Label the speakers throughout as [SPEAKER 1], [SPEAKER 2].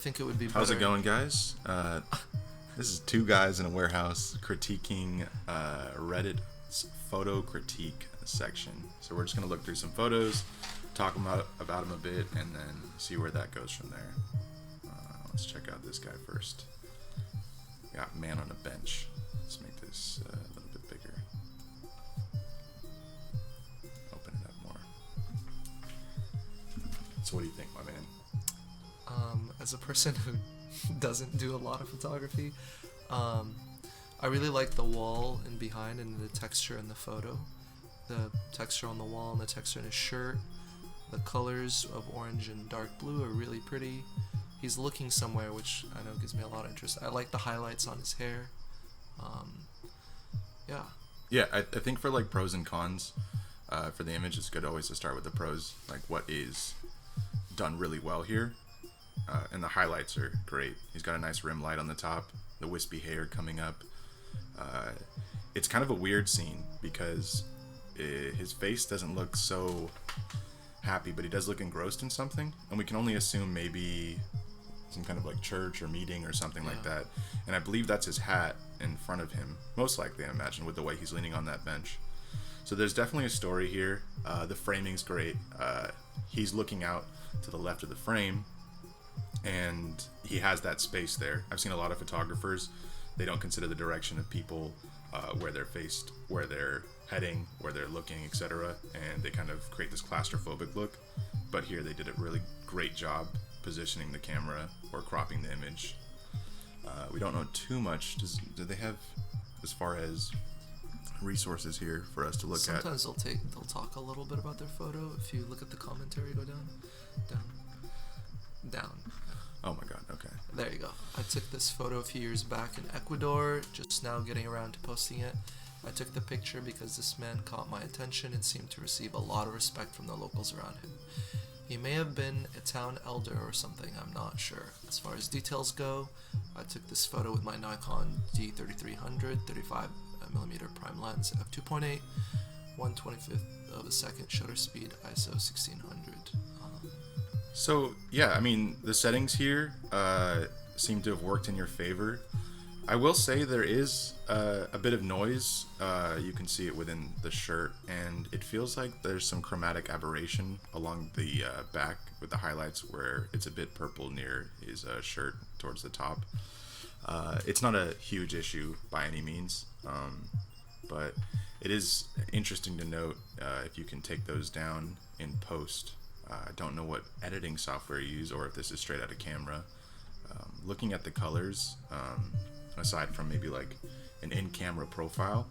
[SPEAKER 1] think it would be better.
[SPEAKER 2] How's it going, guys? This is two guys in a warehouse critiquing Reddit's photo critique section. So we're just gonna look through some photos, talk about them a bit, and then see where that goes from there. Let's check out this guy first. Got man on a bench. Let's make this a little bit bigger. Open it up more. So what do you think, my man?
[SPEAKER 1] As a person who doesn't do a lot of photography, I really like the wall and behind and the texture in the photo. The texture on the wall and the texture in his shirt. The colors of orange and dark blue are really pretty. He's looking somewhere, which I know gives me a lot of interest. I like the highlights on his hair. Yeah.
[SPEAKER 2] Yeah, I think for like pros and cons, for the image, it's good always to start with the pros. Like what is done really well here. And the highlights are great. He's got a nice rim light on the top, the wispy hair coming up. It's kind of a weird scene because his face doesn't look so happy, but he does look engrossed in something. And we can only assume maybe some kind of like church or meeting or something like that. And I believe that's his hat in front of him, most likely, I imagine, with the way he's leaning on that bench. So there's definitely a story here. The framing's great. He's looking out to the left of the frame, and he has that space there. I've seen a lot of photographers, they don't consider the direction of people, where they're faced, where they're heading, where they're looking, etc., and they kind of create this claustrophobic look. But here they did a really great job positioning the camera or cropping the image. We don't know too much. Do they have, as far as resources here for us to look at?
[SPEAKER 1] Sometimes they'll talk a little bit about their photo. If you look at the commentary, go down.
[SPEAKER 2] Oh my god, okay.
[SPEAKER 1] There you go. I took this photo a few years back in Ecuador, just now getting around to posting it. I took the picture because this man caught my attention and seemed to receive a lot of respect from the locals around him. He may have been a town elder or something, I'm not sure. As far as details go, I took this photo with my Nikon D3300 35mm prime lens f2.8, 1/25th of a second shutter speed, ISO 1600.
[SPEAKER 2] So yeah, I mean the settings here seem to have worked in your favor. I will say there is a bit of noise. You can see it within the shirt, and it feels like there's some chromatic aberration along the back with the highlights where it's a bit purple near his shirt towards the top. It's not a huge issue by any means, but it is interesting to note if you can take those down in post. I don't know what editing software you use or if this is straight out of camera. Looking at the colors, aside from maybe like an in-camera profile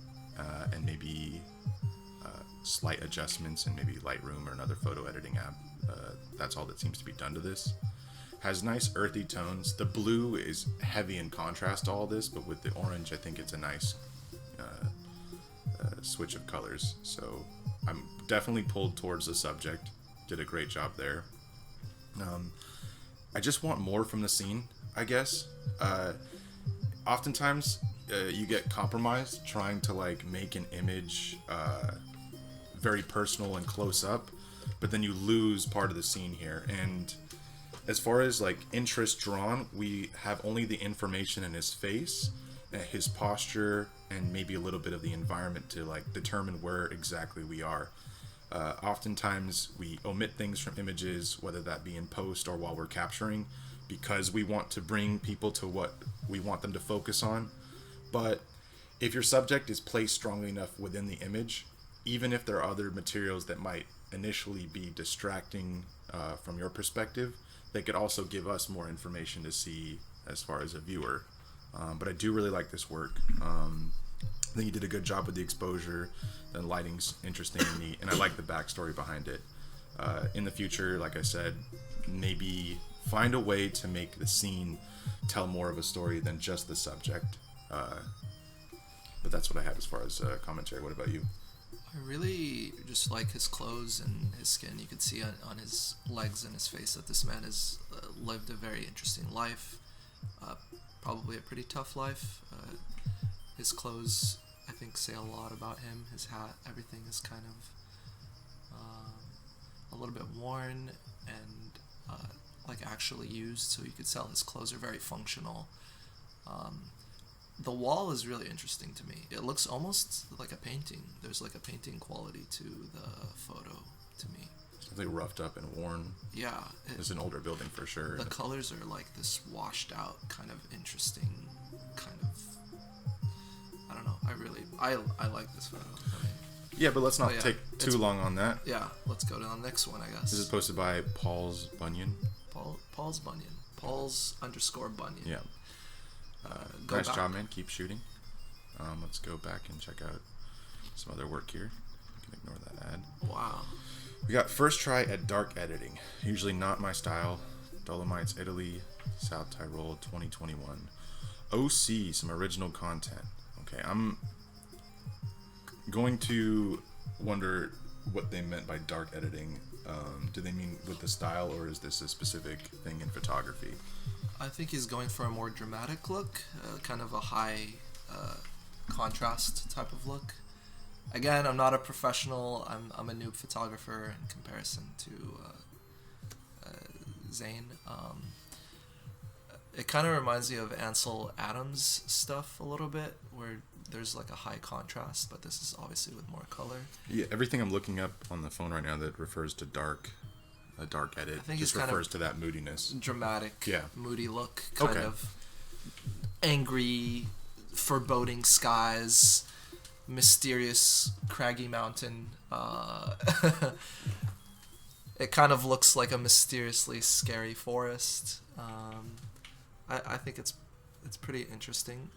[SPEAKER 2] and maybe slight adjustments in maybe Lightroom or another photo editing app, that's all that seems to be done to this. Has nice earthy tones. The blue is heavy in contrast to all this, but with the orange I think it's a nice switch of colors. So I'm definitely pulled towards the subject. Did a great job there. I just want more from the scene, I guess. Oftentimes you get compromised trying to like make an image very personal and close up, but then you lose part of the scene here. And as far as like interest drawn, we have only the information in his face, his posture, and maybe a little bit of the environment to like determine where exactly we are. Oftentimes we omit things from images, whether that be in post or while we're capturing, because we want to bring people to what we want them to focus on. But if your subject is placed strongly enough within the image, even if there are other materials that might initially be distracting from your perspective, they could also give us more information to see as far as a viewer. But I do really like this work. I think he did a good job with the exposure. The lighting's interesting and neat, and I like the backstory behind it. In the future, like I said, maybe find a way to make the scene tell more of a story than just the subject. But that's what I have as far as commentary. What about you?
[SPEAKER 1] I really just like his clothes and his skin. You could see on his legs and his face that this man has lived a very interesting life. Probably a pretty tough life. His clothes, I think, say a lot about him. His hat, everything is kind of a little bit worn and like actually used, so you could tell his clothes are very functional. The wall is really interesting to me. It looks almost like a painting. There's like a painting quality to the photo to me.
[SPEAKER 2] Something roughed up and worn.
[SPEAKER 1] Yeah.
[SPEAKER 2] It's an older building for sure.
[SPEAKER 1] The colors are like this washed out, kind of interesting, kind of, I don't know. I like this photo. I mean,
[SPEAKER 2] yeah, but let's not take too long on that.
[SPEAKER 1] Yeah, let's go to the next one, I guess.
[SPEAKER 2] This is posted by Paul's Bunyan.
[SPEAKER 1] Paul's Bunyan. Paul's_Bunyan.
[SPEAKER 2] Yeah. Nice job, man. Keep shooting. Let's go back and check out some other work here. You can ignore that ad.
[SPEAKER 1] Wow.
[SPEAKER 2] We got first try at dark editing. Usually not my style. Dolomites, Italy, South Tyrol, 2021. OC, some original content. Okay, I'm going to wonder what they meant by dark editing. Do they mean with the style, or is this a specific thing in photography?
[SPEAKER 1] I think he's going for a more dramatic look, kind of a high contrast type of look. Again, I'm not a professional. I'm a noob photographer in comparison to Zane. It kind of reminds me of Ansel Adams stuff a little bit, where there's like a high contrast, but this is obviously with more color.
[SPEAKER 2] Yeah, everything I'm looking up on the phone right now that refers to a dark edit,
[SPEAKER 1] I think
[SPEAKER 2] just
[SPEAKER 1] it's
[SPEAKER 2] refers to that moodiness.
[SPEAKER 1] Dramatic,
[SPEAKER 2] yeah,
[SPEAKER 1] moody look, kind of angry, foreboding skies, mysterious craggy mountain. It kind of looks like a mysteriously scary forest. I think it's pretty interesting.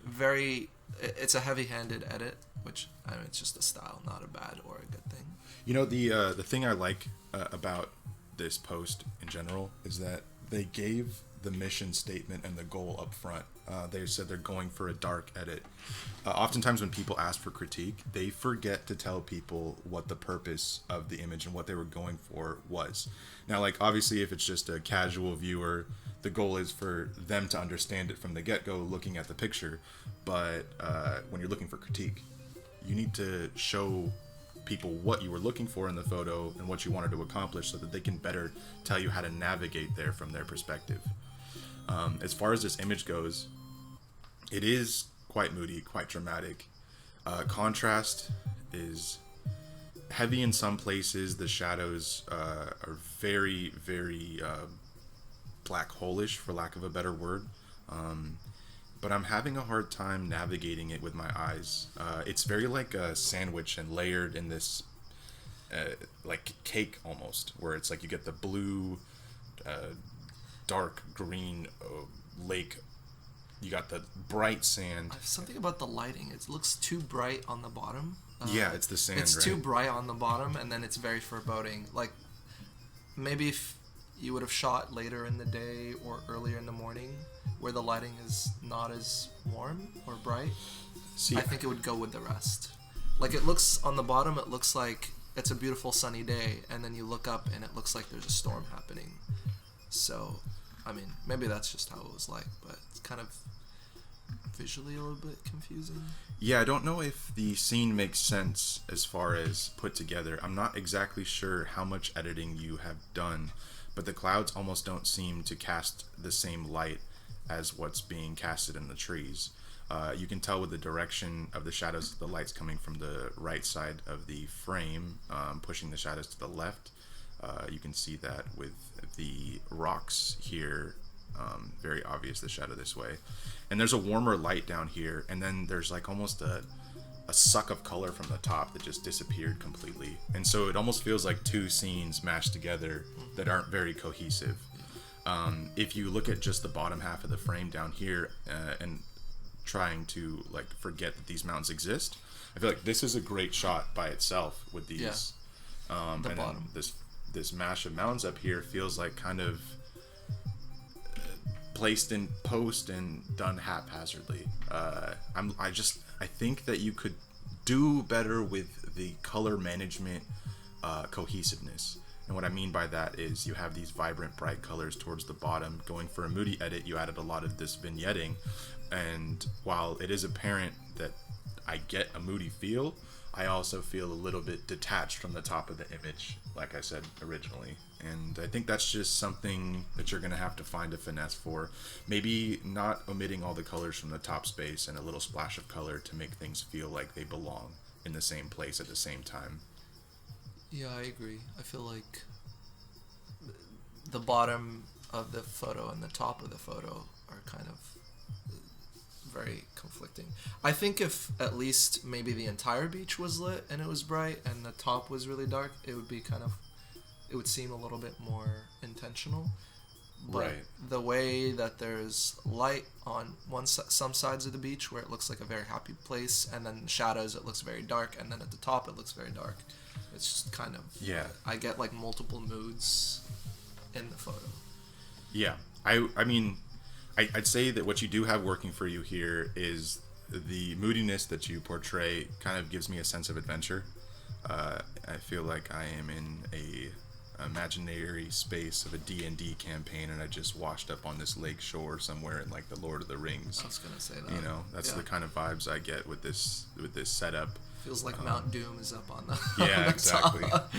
[SPEAKER 1] It's a heavy-handed edit, which I mean, it's just a style, not a bad or a good thing.
[SPEAKER 2] You know, the thing I like about this post in general is that they gave the mission statement and the goal up front. They said they're going for a dark edit. Oftentimes when people ask for critique, they forget to tell people what the purpose of the image and what they were going for was. Now, like, obviously, if it's just a casual viewer, the goal is for them to understand it from the get-go looking at the picture. But when you're looking for critique, you need to show people what you were looking for in the photo and what you wanted to accomplish so that they can better tell you how to navigate there from their perspective. As far as this image goes, it is quite moody, quite dramatic. Contrast is heavy in some places. The shadows are very, very black hole-ish, for lack of a better word. But I'm having a hard time navigating it with my eyes. It's very like a sandwich and layered in this like cake almost, where it's like you get the blue, dark green lake. You got the bright sand.
[SPEAKER 1] Something about the lighting. It looks too bright on the bottom.
[SPEAKER 2] Yeah, it's the sand,
[SPEAKER 1] It's
[SPEAKER 2] right?
[SPEAKER 1] too bright on the bottom, and then it's very foreboding. Like, maybe if you would have shot later in the day or earlier in the morning, where the lighting is not as warm or bright, I think it would go with the rest. Like, it looks on the bottom, it looks like it's a beautiful sunny day, and then you look up and it looks like there's a storm happening. So, I mean, maybe that's just how it was like, but it's kind of visually a little bit confusing.
[SPEAKER 2] Yeah, I don't know if the scene makes sense as far as put together. I'm not exactly sure how much editing you have done, but the clouds almost don't seem to cast the same light as what's being casted in the trees. You can tell with the direction of the shadows, the light's coming from the right side of the frame, pushing the shadows to the left. You can see that with the rocks here, very obvious, the shadow this way. And there's a warmer light down here, and then there's like almost a suck of color from the top that just disappeared completely. And so it almost feels like two scenes mashed together that aren't very cohesive. If you look at just the bottom half of the frame down here and trying to like forget that these mountains exist, I feel like this is a great shot by itself with these. And bottom. Then this mash of mountains up here feels like kind of placed in post and done haphazardly. I think that you could do better with the color management cohesiveness. And what I mean by that is you have these vibrant, bright colors towards the bottom. Going for a moody edit, you added a lot of this vignetting. And while it is apparent that I get a moody feel, I also feel a little bit detached from the top of the image, like I said originally. And I think that's just something that you're going to have to find a finesse for. Maybe not omitting all the colors from the top space and a little splash of color to make things feel like they belong in the same place at the same time.
[SPEAKER 1] Yeah, I agree. I feel like the bottom of the photo and the top of the photo are kind of very conflicting. I think if at least maybe the entire beach was lit and it was bright and the top was really dark, it would seem a little bit more intentional. But
[SPEAKER 2] Right.
[SPEAKER 1] the way that there's light on some sides of the beach where it looks like a very happy place, and then shadows it looks very dark, and then at the top it looks very dark. It's just kind of,
[SPEAKER 2] Yeah.
[SPEAKER 1] I get like multiple moods in the photo.
[SPEAKER 2] Yeah. I mean, I'd say that what you do have working for you here is the moodiness that you portray kind of gives me a sense of adventure. I feel like I am in a imaginary space of a D&D campaign, and I just washed up on this lake shore somewhere in like the Lord of the Rings.
[SPEAKER 1] I was gonna say that.
[SPEAKER 2] You know, that's the kind of vibes I get with this setup.
[SPEAKER 1] Feels like Mount Doom is up on the
[SPEAKER 2] Yeah,
[SPEAKER 1] on the
[SPEAKER 2] exactly.
[SPEAKER 1] top.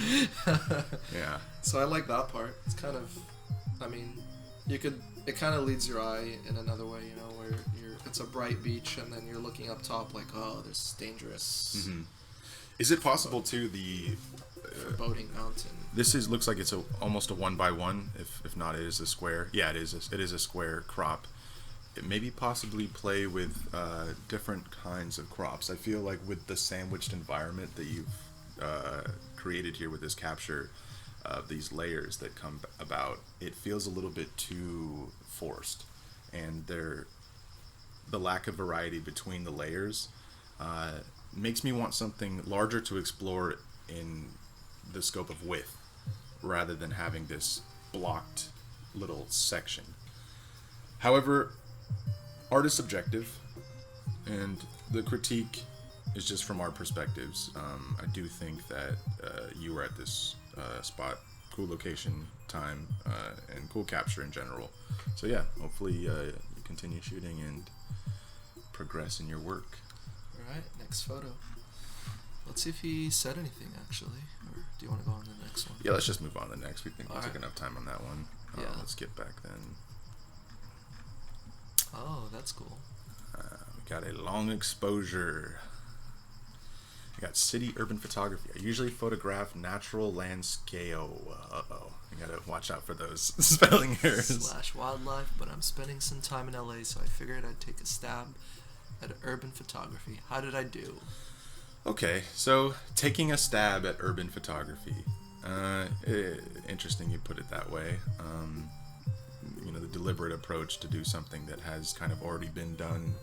[SPEAKER 2] Yeah.
[SPEAKER 1] So I like that part. It's kind of, I mean, it kind of leads your eye in another way, you know, where it's a bright beach and then you're looking up top like, oh, this dangerous,
[SPEAKER 2] Is it possible too
[SPEAKER 1] foreboding mountain.
[SPEAKER 2] this looks like it's almost a 1x1, if not it is a square. Yeah, it is a square crop. It maybe possibly play with different kinds of crops. I feel like with the sandwiched environment that you've created here with this capture of these layers that come about, it feels a little bit too forced, and the lack of variety between the layers makes me want something larger to explore in the scope of width, rather than having this blocked little section. However, art is subjective, and the critique is just from our perspectives. I do think that you were at this spot, cool location, time, and cool capture in general. So yeah, hopefully you continue shooting and progress in your work.
[SPEAKER 1] Alright, next photo. Let's see if he said anything actually, or do you want to go on to the next one?
[SPEAKER 2] Yeah, let's just move on to the next. We think we took
[SPEAKER 1] Alright.
[SPEAKER 2] enough time on that one.
[SPEAKER 1] Yeah.
[SPEAKER 2] Let's get back then.
[SPEAKER 1] Oh, that's cool.
[SPEAKER 2] We got a long exposure. We got city urban photography. I usually photograph natural landscape. Uh-oh. You gotta watch out for those spelling errors.
[SPEAKER 1] / wildlife, but I'm spending some time in LA, so I figured I'd take a stab at urban photography. How did I do?
[SPEAKER 2] Okay, so taking a stab at urban photography. Interesting you put it that way. You know, the deliberate approach to do something that has kind of already been done,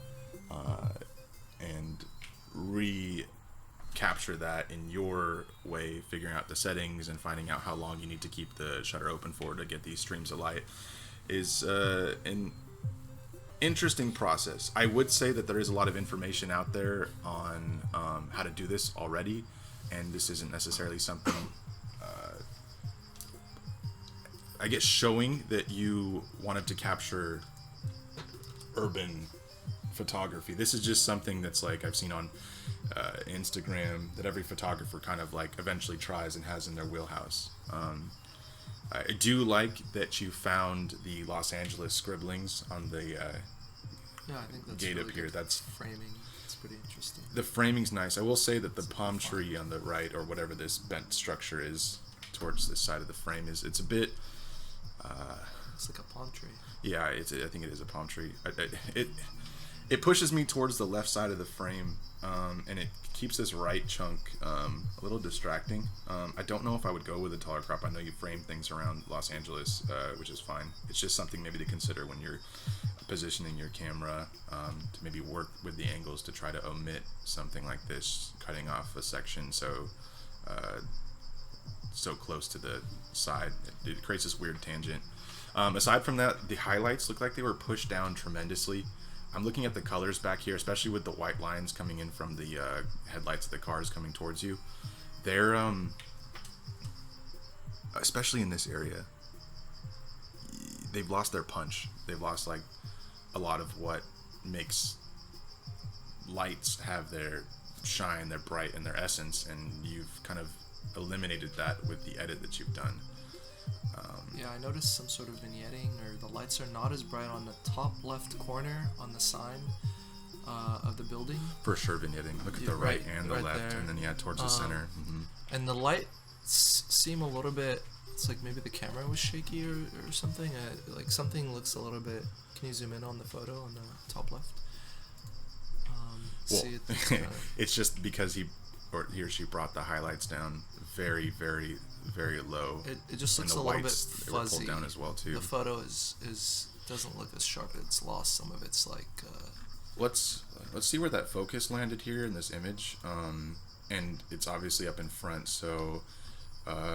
[SPEAKER 2] and recapture that in your way, figuring out the settings and finding out how long you need to keep the shutter open for to get these streams of light is an interesting process. I would say that there is a lot of information out there on how to do this already, and this isn't necessarily something I guess showing that you wanted to capture urban photography. This is just something that's like I've seen on Instagram that every photographer kind of like eventually tries and has in their wheelhouse. I do like that you found the Los Angeles scribblings on the
[SPEAKER 1] Yeah, I think that's
[SPEAKER 2] gate
[SPEAKER 1] really
[SPEAKER 2] up here.
[SPEAKER 1] good
[SPEAKER 2] That's
[SPEAKER 1] framing. It's pretty interesting.
[SPEAKER 2] the framing's nice. I will say that the palm tree on the right, or whatever this bent structure is towards this side of the frame, it's a bit.
[SPEAKER 1] It's like a palm tree.
[SPEAKER 2] Yeah, I think it is a palm tree. It pushes me towards the left side of the frame, and it keeps this right chunk a little distracting. I don't know if I would go with a taller crop. I know you frame things around Los Angeles, which is fine. It's just something maybe to consider when you're positioning your camera, to maybe work with the angles to try to omit something like this, cutting off a section so close to the side. It creates this weird tangent. Aside from that, the highlights look like they were pushed down tremendously. I'm looking at the colors back here, especially with the white lines coming in from the headlights of the cars coming towards you. They're, especially in this area, they've lost their punch. They've lost like a lot of what makes, lights have their shine, their bright, and their essence, and you've kind of eliminated that with the edit that you've done.
[SPEAKER 1] Yeah, I noticed some sort of vignetting, or the lights are not as bright on the top left corner on the sign of the building.
[SPEAKER 2] For sure, vignetting. Look at the right and the left,
[SPEAKER 1] there.
[SPEAKER 2] and then towards the center.
[SPEAKER 1] And the lights seem a little bit. It's like maybe the camera was shaky or something. Like something looks a little bit. Can you zoom in on the photo on the top left?
[SPEAKER 2] Well,
[SPEAKER 1] See
[SPEAKER 2] it's just because he or she brought the highlights down very, very, very low.
[SPEAKER 1] It just looks a little bit fuzzy.
[SPEAKER 2] They were pulled down as well too.
[SPEAKER 1] The photo is doesn't look as sharp. It's lost some of its like.
[SPEAKER 2] Let's see where that focus landed here in this image. And it's obviously up in front, so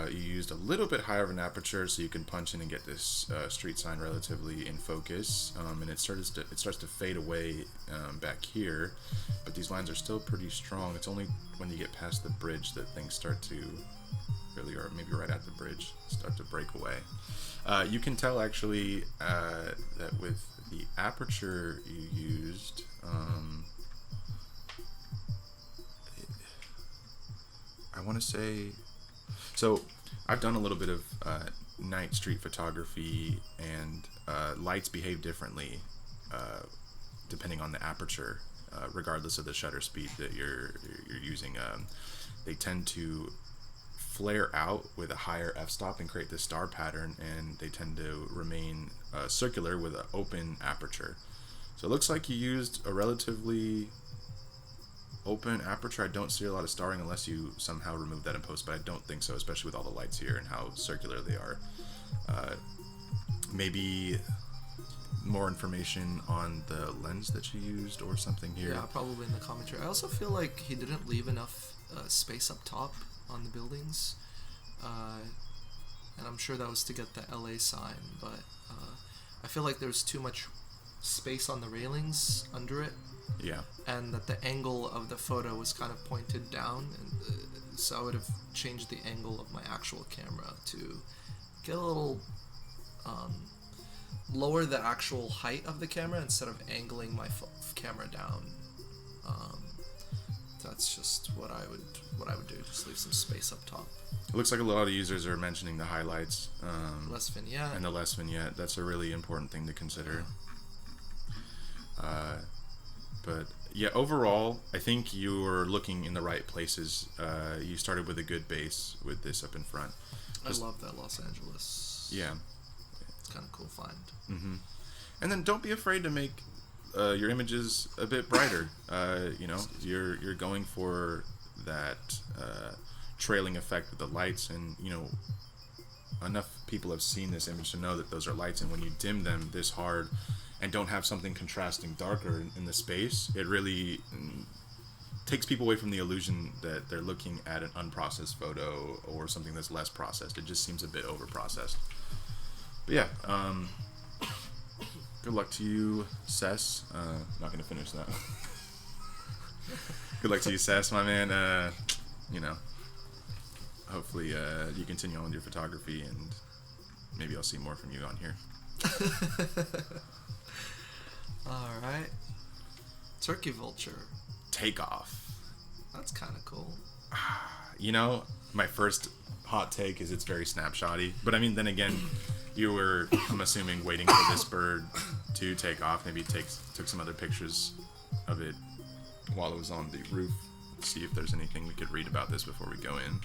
[SPEAKER 2] you used a little bit higher of an aperture so you can punch in and get this street sign relatively in focus. And it starts to fade away back here, but these lines are still pretty strong. It's only when you get past the bridge that things start to really, or maybe right at the bridge, start to break away. You can tell actually that with the aperture you used, I want to say, so I've done a little bit of night street photography, and lights behave differently depending on the aperture, regardless of the shutter speed that you're using. They tend to flare out with a higher f-stop and create this star pattern, and they tend to remain circular with an open aperture. So it looks like you used a relatively open aperture. I don't see a lot of starring unless you somehow remove that in post, but I don't think so, especially with all the lights here and how circular they are. Maybe more information on the lens that you used or something here.
[SPEAKER 1] Yeah, probably in the commentary. I also feel like he didn't leave enough space up top on the buildings, and I'm sure that was to get the LA sign, but I feel like there's too much space on the railings under it.
[SPEAKER 2] Yeah.
[SPEAKER 1] And that the angle of the photo was kind of pointed down, and so I would have changed the angle of my actual camera to get a little lower the actual height of the camera instead of angling my camera down. That's just what I would do. Just leave some space up top.
[SPEAKER 2] It looks like a lot of users are mentioning the highlights.
[SPEAKER 1] Less vignette.
[SPEAKER 2] And the less vignette. That's a really important thing to consider. But yeah, overall, I think you were looking in the right places. You started with a good base with this up in front.
[SPEAKER 1] I love that Los Angeles.
[SPEAKER 2] Yeah.
[SPEAKER 1] It's kind of cool find.
[SPEAKER 2] Mm-hmm. And then don't be afraid to make your images a bit brighter. You're going for that trailing effect with the lights, and enough people have seen this image to know that those are lights, and when you dim them this hard and don't have something contrasting darker in the space, it really takes people away from the illusion that they're looking at an unprocessed photo or something that's less processed. It just seems a bit over processed. But yeah, good luck to you, Cess. Not gonna finish that. Good luck to you, Cess, my man. Hopefully you continue on with your photography, and maybe I'll see more from you on here.
[SPEAKER 1] Alright. Turkey vulture.
[SPEAKER 2] Takeoff.
[SPEAKER 1] That's kind of cool.
[SPEAKER 2] My first hot take is it's very snapshotty. But I mean, then again, you were, I'm assuming, waiting for this bird to take off. Maybe took some other pictures of it while it was on the roof. Let's see if there's anything we could read about this before we go in.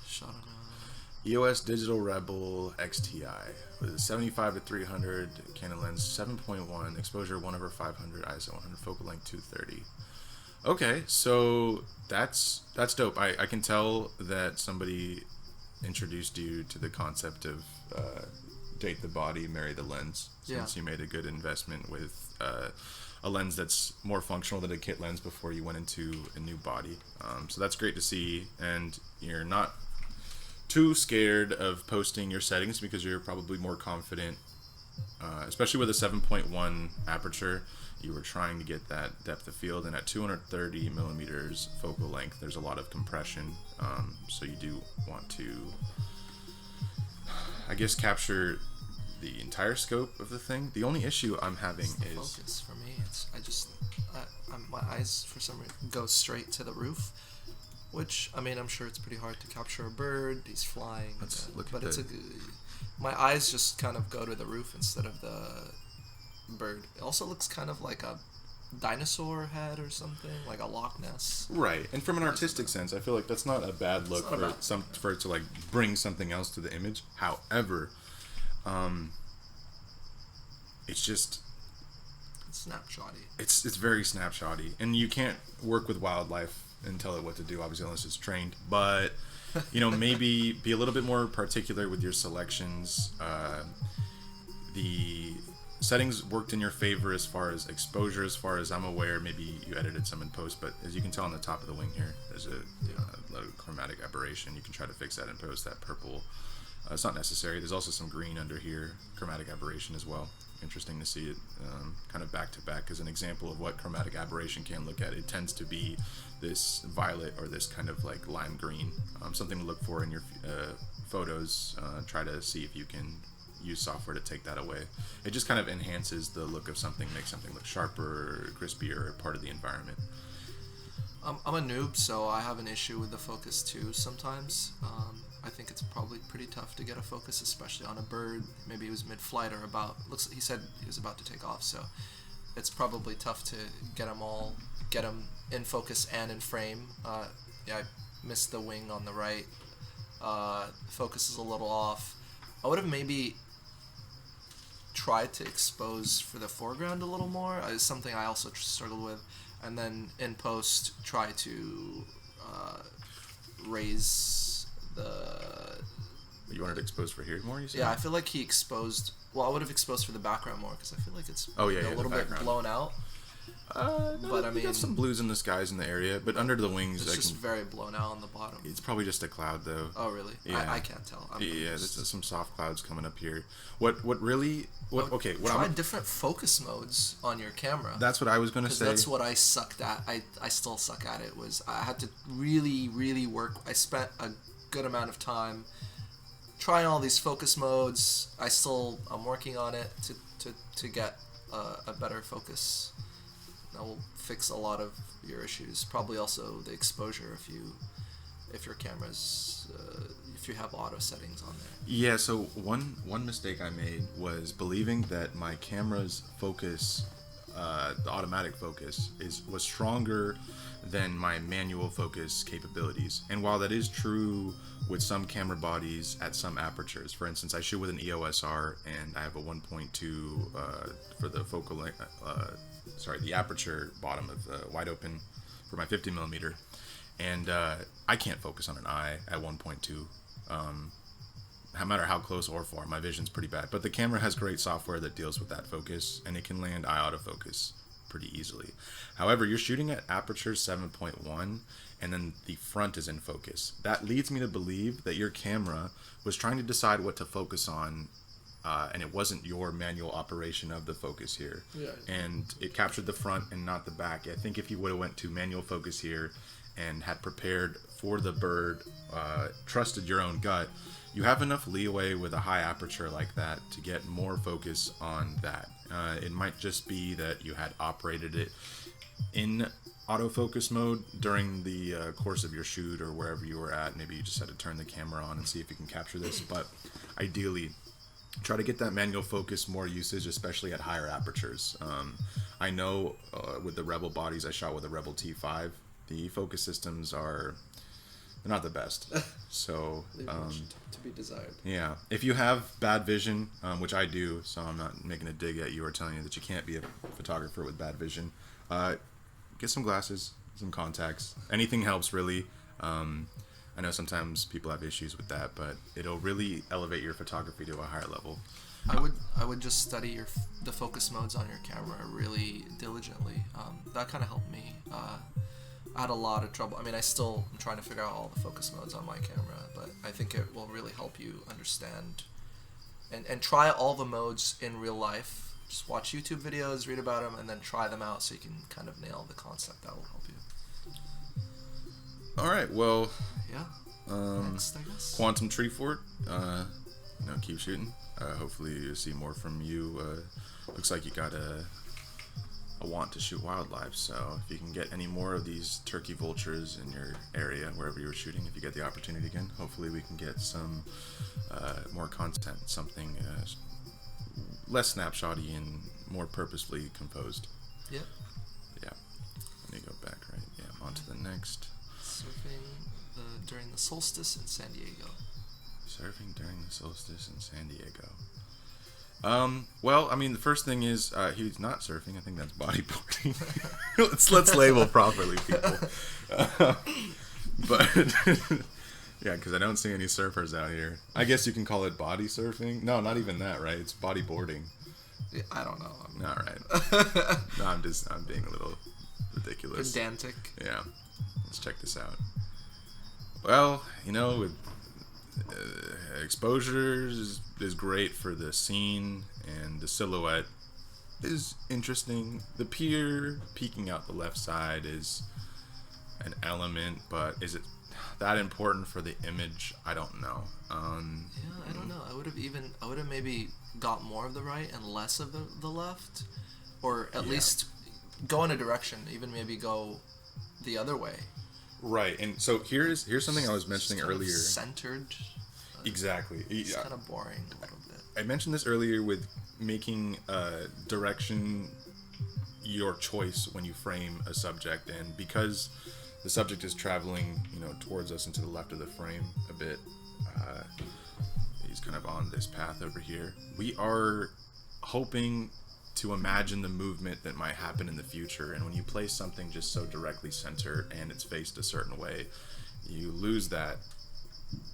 [SPEAKER 1] Shot on
[SPEAKER 2] EOS Digital Rebel XTI with a 75-300 Canon lens, 7.1 exposure, 1/500, ISO 100, focal length 230. Okay, so that's dope. I can tell that somebody introduced you to the concept of date the body, marry the lens, since you made a good investment with a lens that's more functional than a kit lens before you went into a new body. So that's great to see, and you're not too scared of posting your settings because you're probably more confident, especially with a 7.1 aperture. You were trying to get that depth of field, and at 230 millimeters focal length, there's a lot of compression, so you do want to, I guess, capture the entire scope of the thing. The only issue I'm having
[SPEAKER 1] it's the
[SPEAKER 2] is
[SPEAKER 1] focus for me. My eyes for some reason go straight to the roof, which I mean I'm sure it's pretty hard to capture a bird. He's flying, my eyes just kind of go to the roof instead of the bird. It also looks kind of like a dinosaur head or something, like a Loch Ness.
[SPEAKER 2] Right, and from an artistic sense, I feel like that's not a bad look for it to like bring something else to the image. However, it's just
[SPEAKER 1] snapshotty.
[SPEAKER 2] It's very snapshotty, and you can't work with wildlife and tell it what to do, obviously, unless it's trained. But maybe be a little bit more particular with your selections. The settings worked in your favor as far as exposure, as far as I'm aware. Maybe you edited some in post, but as you can tell on the top of the wing here, there's a lot of chromatic aberration. You can try to fix that in post. That purple, it's not necessary. There's also some green under here, chromatic aberration as well. Interesting to see it kind of back to back as an example of what chromatic aberration can look at. It tends to be this violet or this kind of like lime green, something to look for in your photos. Try to see if you can use software to take that away. It just kind of enhances the look of something, makes something look sharper, crispier, part of the environment.
[SPEAKER 1] I'm a noob, so I have an issue with the focus too sometimes. I think it's probably pretty tough to get a focus, especially on a bird. Maybe he was mid-flight or he said he was about to take off, so it's probably tough to get him in focus and in frame. I missed the wing on the right. Focus is a little off. I would have maybe tried to expose for the foreground a little more. It's something I also struggled with. And then in post, try to raise the...
[SPEAKER 2] You wanted to expose for here more, you said?
[SPEAKER 1] Yeah, I feel like he exposed... Well, I would have exposed for the background more, because I feel like it's
[SPEAKER 2] a
[SPEAKER 1] little bit blown out.
[SPEAKER 2] No, but I mean, you got some blues in the skies in the area, but under the wings,
[SPEAKER 1] it's just very blown out on the bottom.
[SPEAKER 2] It's probably just a cloud, though.
[SPEAKER 1] Oh, really?
[SPEAKER 2] Yeah.
[SPEAKER 1] I can't tell.
[SPEAKER 2] There's some soft clouds coming up here. Try
[SPEAKER 1] different focus modes on your camera.
[SPEAKER 2] That's what I was gonna say.
[SPEAKER 1] That's what I sucked at. I still suck at it. I had to really, really work. I spent a good amount of time trying all these focus modes. I'm working on it to get a better focus. That will fix a lot of your issues. Probably also the exposure if your camera's if you have auto settings on there.
[SPEAKER 2] Yeah. So one mistake I made was believing that my camera's focus, the automatic focus, was stronger than my manual focus capabilities. And while that is true with some camera bodies at some apertures, for instance, I shoot with an EOS R and I have a 1.2 for the focal length. The aperture bottom of wide open for my 50 millimeter, and I can't focus on an eye at 1.2. No matter how close or far, my vision's pretty bad. But the camera has great software that deals with that focus, and it can land eye autofocus pretty easily. However, you're shooting at aperture 7.1, and then the front is in focus. That leads me to believe that your camera was trying to decide what to focus on. And it wasn't your manual operation of the focus here.
[SPEAKER 1] Yeah.
[SPEAKER 2] And it captured the front and not the back. I think if you would have went to manual focus here and had prepared for the bird, trusted your own gut, you have enough leeway with a high aperture like that to get more focus on that. It might just be that you had operated it in autofocus mode during the course of your shoot or wherever you were at. Maybe you just had to turn the camera on and see if you can capture this. But ideally, try to get that manual focus more usage, especially at higher apertures. I know with the Rebel bodies I shot with a Rebel T5, the focus systems they're not the best. So
[SPEAKER 1] to be desired.
[SPEAKER 2] Yeah, if you have bad vision, which I do, so I'm not making a dig at you or telling you that you can't be a photographer with bad vision, get some glasses, some contacts. Anything helps, really. I know sometimes people have issues with that, but it'll really elevate your photography to a higher level.
[SPEAKER 1] I would just study the focus modes on your camera really diligently. That kind of helped me. I had a lot of trouble. I mean, I'm trying to figure out all the focus modes on my camera, but I think it will really help you understand and try all the modes in real life. Just watch YouTube videos, read about them, and then try them out so you can kind of nail the concept. That will help you.
[SPEAKER 2] All right, well,
[SPEAKER 1] yeah. Next, I guess.
[SPEAKER 2] Quantum Tree Fort. keep shooting. Hopefully you'll see more from you. Looks like you got a want to shoot wildlife, so if you can get any more of these turkey vultures in your area, wherever you were shooting, if you get the opportunity again, hopefully we can get some more content, something less snapshotty and more purposefully composed.
[SPEAKER 1] Yep.
[SPEAKER 2] Yeah. Let me go back, right? Yeah, on to the next.
[SPEAKER 1] Surfing during the solstice in San Diego.
[SPEAKER 2] Surfing during the solstice in San Diego. Well, I mean, the first thing is he's not surfing. I think that's bodyboarding. let's label properly, people. But yeah, because I don't see any surfers out here. I guess you can call it body surfing. No, not even that, right? It's bodyboarding.
[SPEAKER 1] Yeah, I don't know.
[SPEAKER 2] All right. No, I'm being a little ridiculous.
[SPEAKER 1] Pedantic.
[SPEAKER 2] Yeah. Let's check this out. Well, with exposure is great for the scene, and the silhouette is interesting. The pier peeking out the left side is an element, but is it that important for the image? I don't know.
[SPEAKER 1] I don't know. I would have maybe got more of the right and less of the left, or at least go in a direction, even maybe go the other way.
[SPEAKER 2] Right, and so here's something I was mentioning earlier.
[SPEAKER 1] Centered.
[SPEAKER 2] Exactly.
[SPEAKER 1] It's kind of boring a little bit.
[SPEAKER 2] I mentioned this earlier with making direction your choice when you frame a subject, and because the subject is traveling, towards us into the left of the frame a bit, he's kind of on this path over here. We are hoping to imagine the movement that might happen in the future, and when you place something just so directly centered and it's faced a certain way, you lose that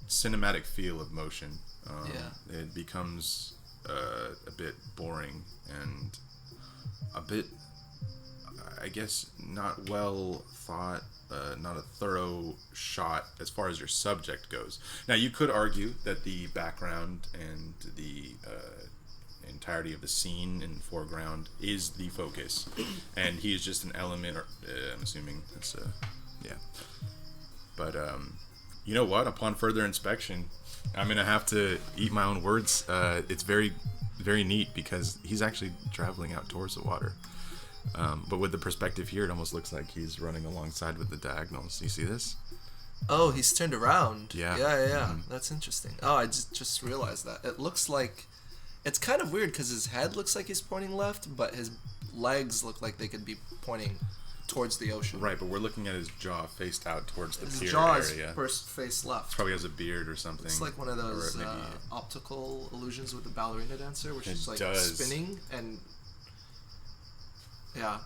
[SPEAKER 2] cinematic feel of motion. It becomes a bit boring and a bit, I guess, not well thought, not a thorough shot as far as your subject goes. Now, you could argue that the background and the entirety of the scene in the foreground is the focus, and he is just an element, or I'm assuming that's but you know what, upon further inspection, I'm gonna have to eat my own words. It's very, very neat because he's actually traveling out towards the water, but with the perspective here, it almost looks like he's running alongside with the diagonals. You see this?
[SPEAKER 1] Oh, he's turned around.
[SPEAKER 2] Yeah.
[SPEAKER 1] Mm-hmm. That's interesting. Oh, I just realized that. It looks like, it's kind of weird because his head looks like he's pointing left, but his legs look like they could be pointing towards the ocean.
[SPEAKER 2] Right, but we're looking at his jaw faced out towards the pier
[SPEAKER 1] jaw
[SPEAKER 2] area.
[SPEAKER 1] is first face left.
[SPEAKER 2] Probably has a beard or something.
[SPEAKER 1] It's like one of those optical illusions with the ballerina dancer, which is like spinning and yeah.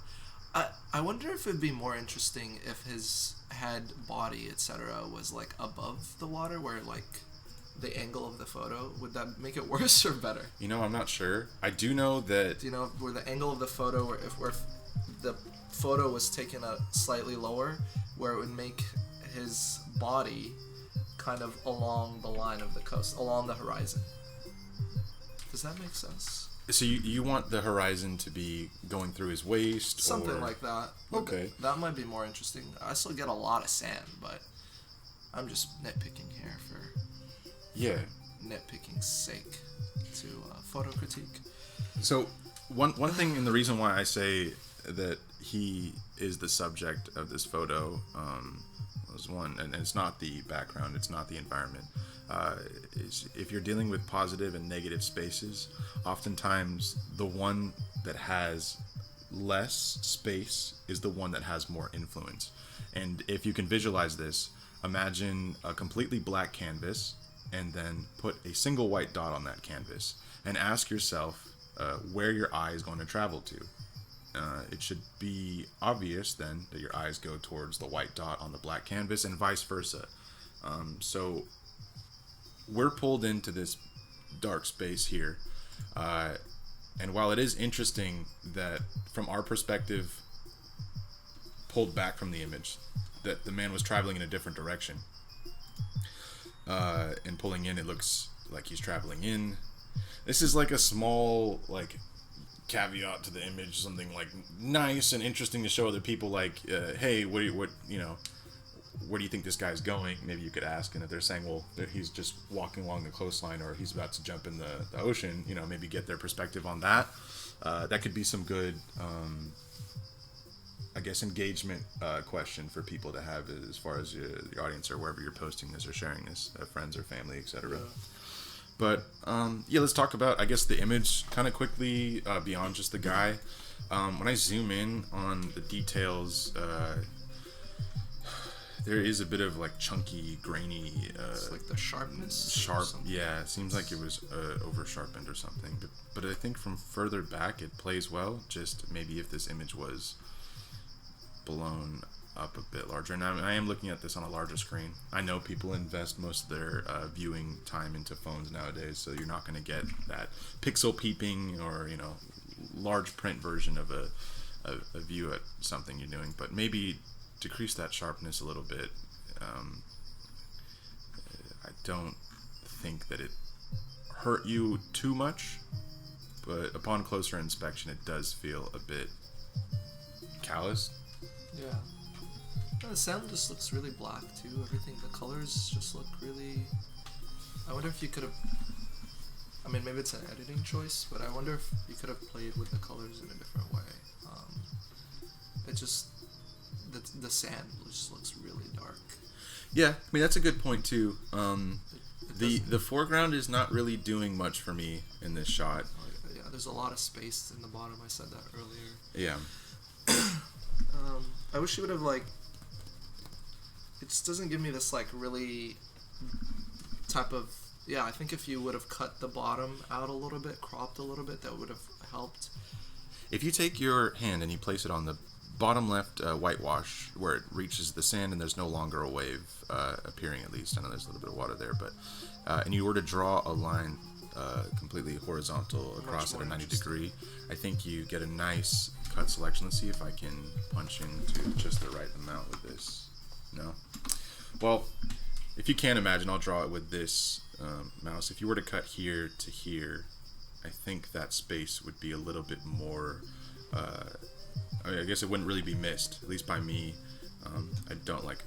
[SPEAKER 1] I wonder if it'd be more interesting if his head, body, etc. was like above the water, where like the angle of the photo, would that make it worse or better?
[SPEAKER 2] I'm not sure. I do know that.
[SPEAKER 1] Do you know where the angle of the photo, where if the photo was taken out slightly lower, where it would make his body kind of along the line of the coast, along the horizon? Does that make sense?
[SPEAKER 2] So you want the horizon to be going through his waist?
[SPEAKER 1] Something like that.
[SPEAKER 2] Okay.
[SPEAKER 1] That might be more interesting. I still get a lot of sand, but I'm just nitpicking here for nitpicking's sake to photo critique.
[SPEAKER 2] So one thing, and the reason why I say that he is the subject of this photo was one, and it's not the background, it's not the environment. Is if you're dealing with positive and negative spaces, oftentimes the one that has less space is the one that has more influence. And if you can visualize this, imagine a completely black canvas and then put a single white dot on that canvas and ask yourself where your eye is going to travel to. It should be obvious then that your eyes go towards the white dot on the black canvas and vice versa. So we're pulled into this dark space here, and while it is interesting that from our perspective, pulled back from the image, that the man was traveling in a different direction, and pulling in, it looks like he's traveling in. This is like a small caveat to the image, something like nice and interesting to show other people, hey, where do you think this guy's going? Maybe you could ask. And if they're saying, well, he's just walking along the coastline, or he's about to jump in the ocean, you know, maybe get their perspective on that. That could be some good, I guess, engagement question for people to have as far as your audience or wherever you're posting this or sharing this, friends or family, etc.
[SPEAKER 1] Yeah.
[SPEAKER 2] But yeah, let's talk about, I guess, the image kind of quickly beyond just the guy. When I zoom in on the details, there is a bit of like chunky, grainy.
[SPEAKER 1] It's like the sharpness.
[SPEAKER 2] Sharp, yeah. It seems like it was over sharpened or something. But I think from further back it plays well. Just maybe if this image was blown up a bit larger. And I am looking at this on a larger screen. I know people invest most of their viewing time into phones nowadays, so you're not going to get that pixel peeping or, you know, large print version of a view at something you're doing. But maybe decrease that sharpness a little bit. I don't think that it hurt you too much, but upon closer inspection it does feel a bit callous.
[SPEAKER 1] Yeah. The sound just looks really black too. Everything, the colors just look really... I wonder if you could have... I mean, maybe it's an editing choice, but I wonder if you could have played with the colors in a different way. It just... The sand just looks really dark.
[SPEAKER 2] Yeah, I mean, that's a good point too. The foreground is not really doing much for me in this shot.
[SPEAKER 1] Yeah, there's a lot of space in the bottom. I said that earlier.
[SPEAKER 2] Yeah.
[SPEAKER 1] I wish you would have, like... It just doesn't give me this, like, really type of... Yeah, I think if you would have cut the bottom out a little bit, cropped a little bit, that would have helped.
[SPEAKER 2] If you take your hand and you place it on the bottom left whitewash where it reaches the sand and there's no longer a wave appearing, at least. I know there's a little bit of water there, but... and you were to draw a line completely horizontal across at a 90 degree, I think you get a nice cut selection. Let's see if I can punch into just the right amount with this. No? Well, if you can't imagine, I'll draw it with this mouse. If you were to cut here to here, I think that space would be a little bit more... I mean, I guess it wouldn't really be missed, at least by me. I don't like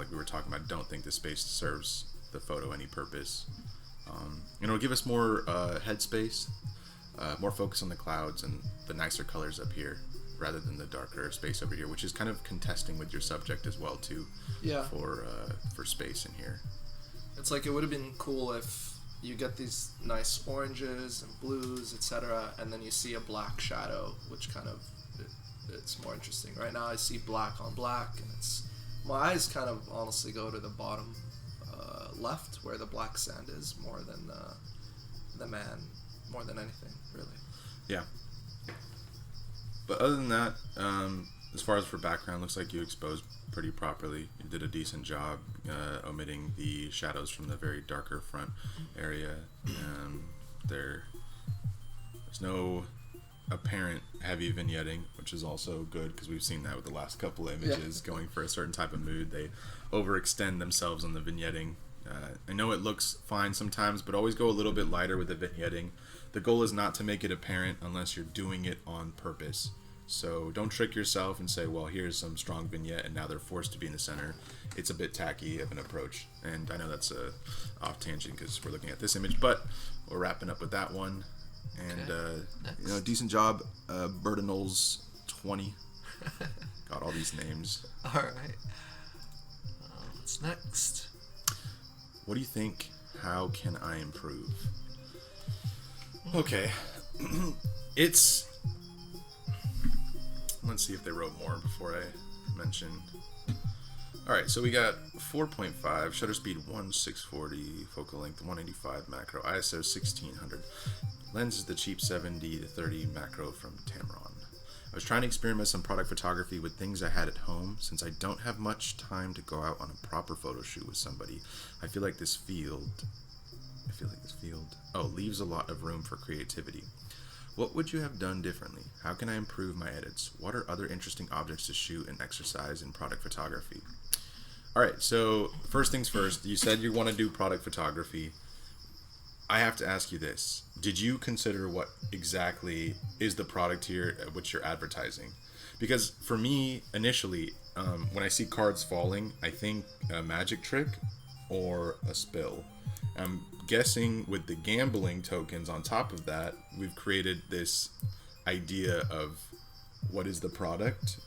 [SPEAKER 2] we were talking about, I don't think the space serves the photo any purpose. It'll give us more headspace, more focus on the clouds and the nicer colors up here, rather than the darker space over here, which is kind of contesting with your subject as well too.
[SPEAKER 1] Yeah.
[SPEAKER 2] For space in here.
[SPEAKER 1] It's like it would have been cool if you get these nice oranges and blues, etc., and then you see a black shadow, which kind of it's more interesting. Right now I see black on black, and it's my eyes kind of honestly go to the bottom left where the black sand is more than the man, more than anything really.
[SPEAKER 2] Yeah. But other than that, as far as for background, looks like you exposed pretty properly. You did a decent job omitting the shadows from the very darker front area. There's no apparent heavy vignetting, which is also good because we've seen that with the last couple of images. Going for a certain type of mood, they overextend themselves on the vignetting. I know it looks fine sometimes, but always go a little bit lighter with the vignetting. The goal is not to make it apparent unless you're doing it on purpose. So don't trick yourself and say, well, here's some strong vignette and now they're forced to be in the center. It's a bit tacky of an approach. And I know that's a off tangent because we're looking at this image, but we're wrapping up with that one. And, decent job, Burdinol's 20. Got all these names.
[SPEAKER 1] All right. What's next?
[SPEAKER 2] What do you think? How can I improve? Okay. It's... Let's see if they wrote more before I mention. Alright, so we got 4.5, shutter speed 1/640, focal length 185 macro, ISO 1600. Lens is the cheap 70-30 macro from Tamron. I was trying to experiment some product photography with things I had at home. Since I don't have much time to go out on a proper photo shoot with somebody, I feel like this field leaves a lot of room for creativity. What would you have done differently? How can I improve my edits? What are other interesting objects to shoot and exercise in product photography? Alright, so first things first, you said you want to do product photography. I have to ask you this. Did you consider what exactly is the product here at which you're advertising? Because for me, initially, when I see cards falling, I think a magic trick or a spill. I'm guessing with the gambling tokens on top of that, we've created this idea of what is the product.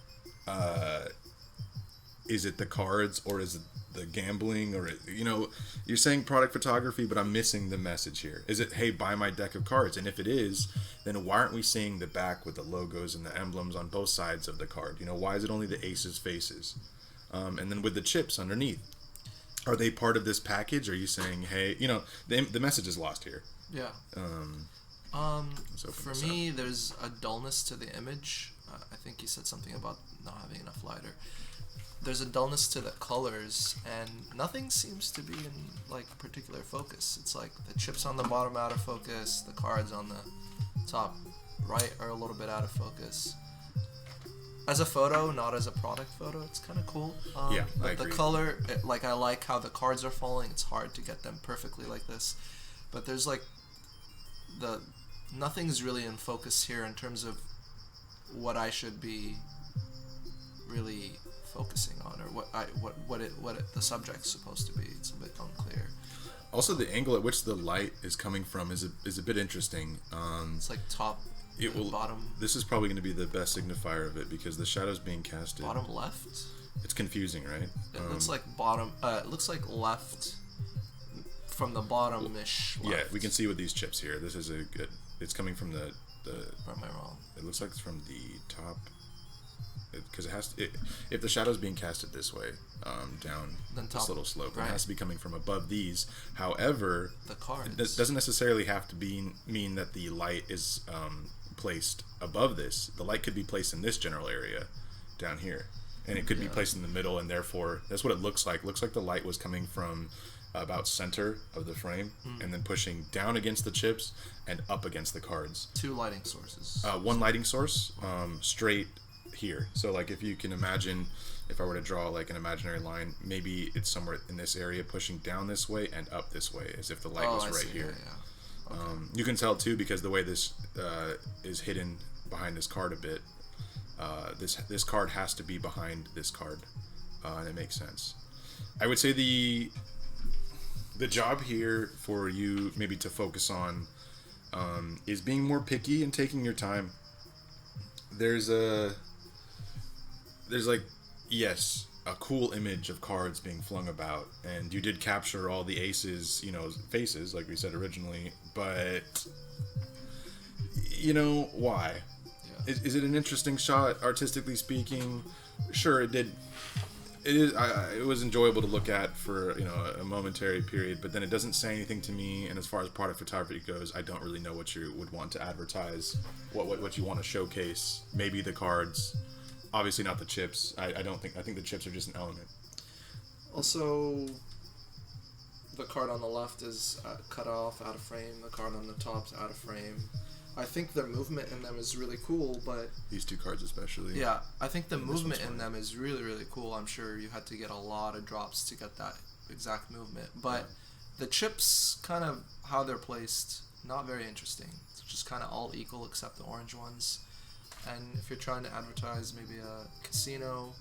[SPEAKER 2] Is it the cards, or is it the gambling, or you're saying product photography, but I'm missing the message here. Is it, hey, buy my deck of cards? And if it is, then why aren't we seeing the back with the logos and the emblems on both sides of the card? Why is it only the aces faces? And then with the chips underneath, are they part of this package? Are you saying, hey, the message is lost here?
[SPEAKER 1] Yeah. For me, there's a dullness to the image. I think you said something about not having enough lighter. There's a dullness to the colors, and nothing seems to be in particular focus. It's like the chips on the bottom out of focus, the cards on the top right are a little bit out of focus. As a photo, not as a product photo, it's kind of cool.
[SPEAKER 2] Yeah, I
[SPEAKER 1] agree. The color, I like how the cards are falling. It's hard to get them perfectly like this, but there's nothing's really in focus here in terms of what I should be really focusing on, or what the subject's supposed to be. It's a bit unclear.
[SPEAKER 2] Also, the angle at which the light is coming from is a bit interesting.
[SPEAKER 1] It's like top, bottom.
[SPEAKER 2] This is probably going to be the best signifier of it, because the shadow's being casted.
[SPEAKER 1] Bottom left.
[SPEAKER 2] It's confusing, right?
[SPEAKER 1] It looks like bottom. It looks like left from the bottom-ish. Left.
[SPEAKER 2] Yeah, we can see with these chips here. This is a good. It's coming from the.
[SPEAKER 1] Or am I wrong?
[SPEAKER 2] It looks like it's from the top. Because it has to, if the shadow's being casted this way, down this little slope, right, it has to be coming from above these. However,
[SPEAKER 1] the cards,
[SPEAKER 2] it doesn't necessarily have to mean that the light is placed above this. The light could be placed in this general area down here, and it could be placed in the middle, and therefore that's what it looks like. It looks like the light was coming from about center of the frame, and then pushing down against the chips and up against the cards.
[SPEAKER 1] 2 lighting sources.
[SPEAKER 2] One lighting source, straight here. So if you can imagine, if I were to draw an imaginary line, maybe it's somewhere in this area pushing down this way and up this way, as if the light was right here. Yeah. Okay. You can tell too, because the way this is hidden behind this card a bit, this card has to be behind this card, and it makes sense. I would say the job here for you maybe to focus on is being more picky and taking your time. There's yes, a cool image of cards being flung about, and you did capture all the aces, faces, like we said originally, but why? Yeah. Is it an interesting shot, artistically speaking? Sure, it did. It was enjoyable to look at for a momentary period, but then it doesn't say anything to me. And as far as product photography goes, I don't really know what you would want to advertise, what you want to showcase. Maybe the cards. Obviously not the chips. I think the chips are just an element.
[SPEAKER 1] Also, the card on the left is cut off, out of frame. The card on the top's out of frame. I think the movement in them is really cool, but...
[SPEAKER 2] These 2 cards especially.
[SPEAKER 1] Yeah, I think the movement in them is really, really cool. I'm sure you had to get a lot of drops to get that exact movement. But the chips, kind of how they're placed, not very interesting. It's just kind of all equal except the orange ones. And if you're trying to advertise maybe a casino,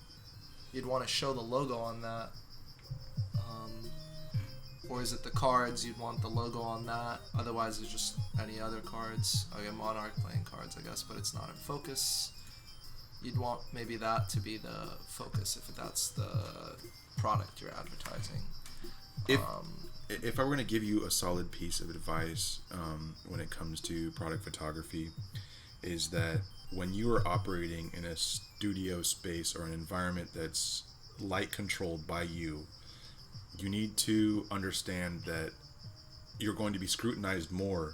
[SPEAKER 1] you'd want to show the logo on that. Or is it the cards? You'd want the logo on that. Otherwise, it's just any other cards. Monarch playing cards, I guess, but it's not in focus. You'd want maybe that to be the focus if that's the product you're advertising.
[SPEAKER 2] If I were going to give you a solid piece of advice when it comes to product photography, is that when you are operating in a studio space or an environment that's light controlled by you, you need to understand that you're going to be scrutinized more,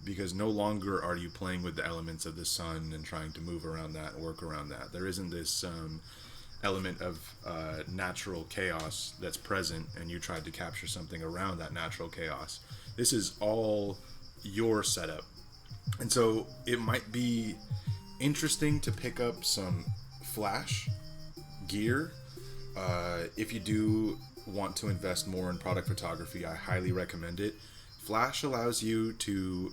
[SPEAKER 2] because no longer are you playing with the elements of the sun and trying to move around that and work around that. There isn't this element of natural chaos that's present, and you tried to capture something around that natural chaos. This is all your setup. And so it might be interesting to pick up some flash gear. If you do want to invest more in product photography, I highly recommend it. Flash allows you to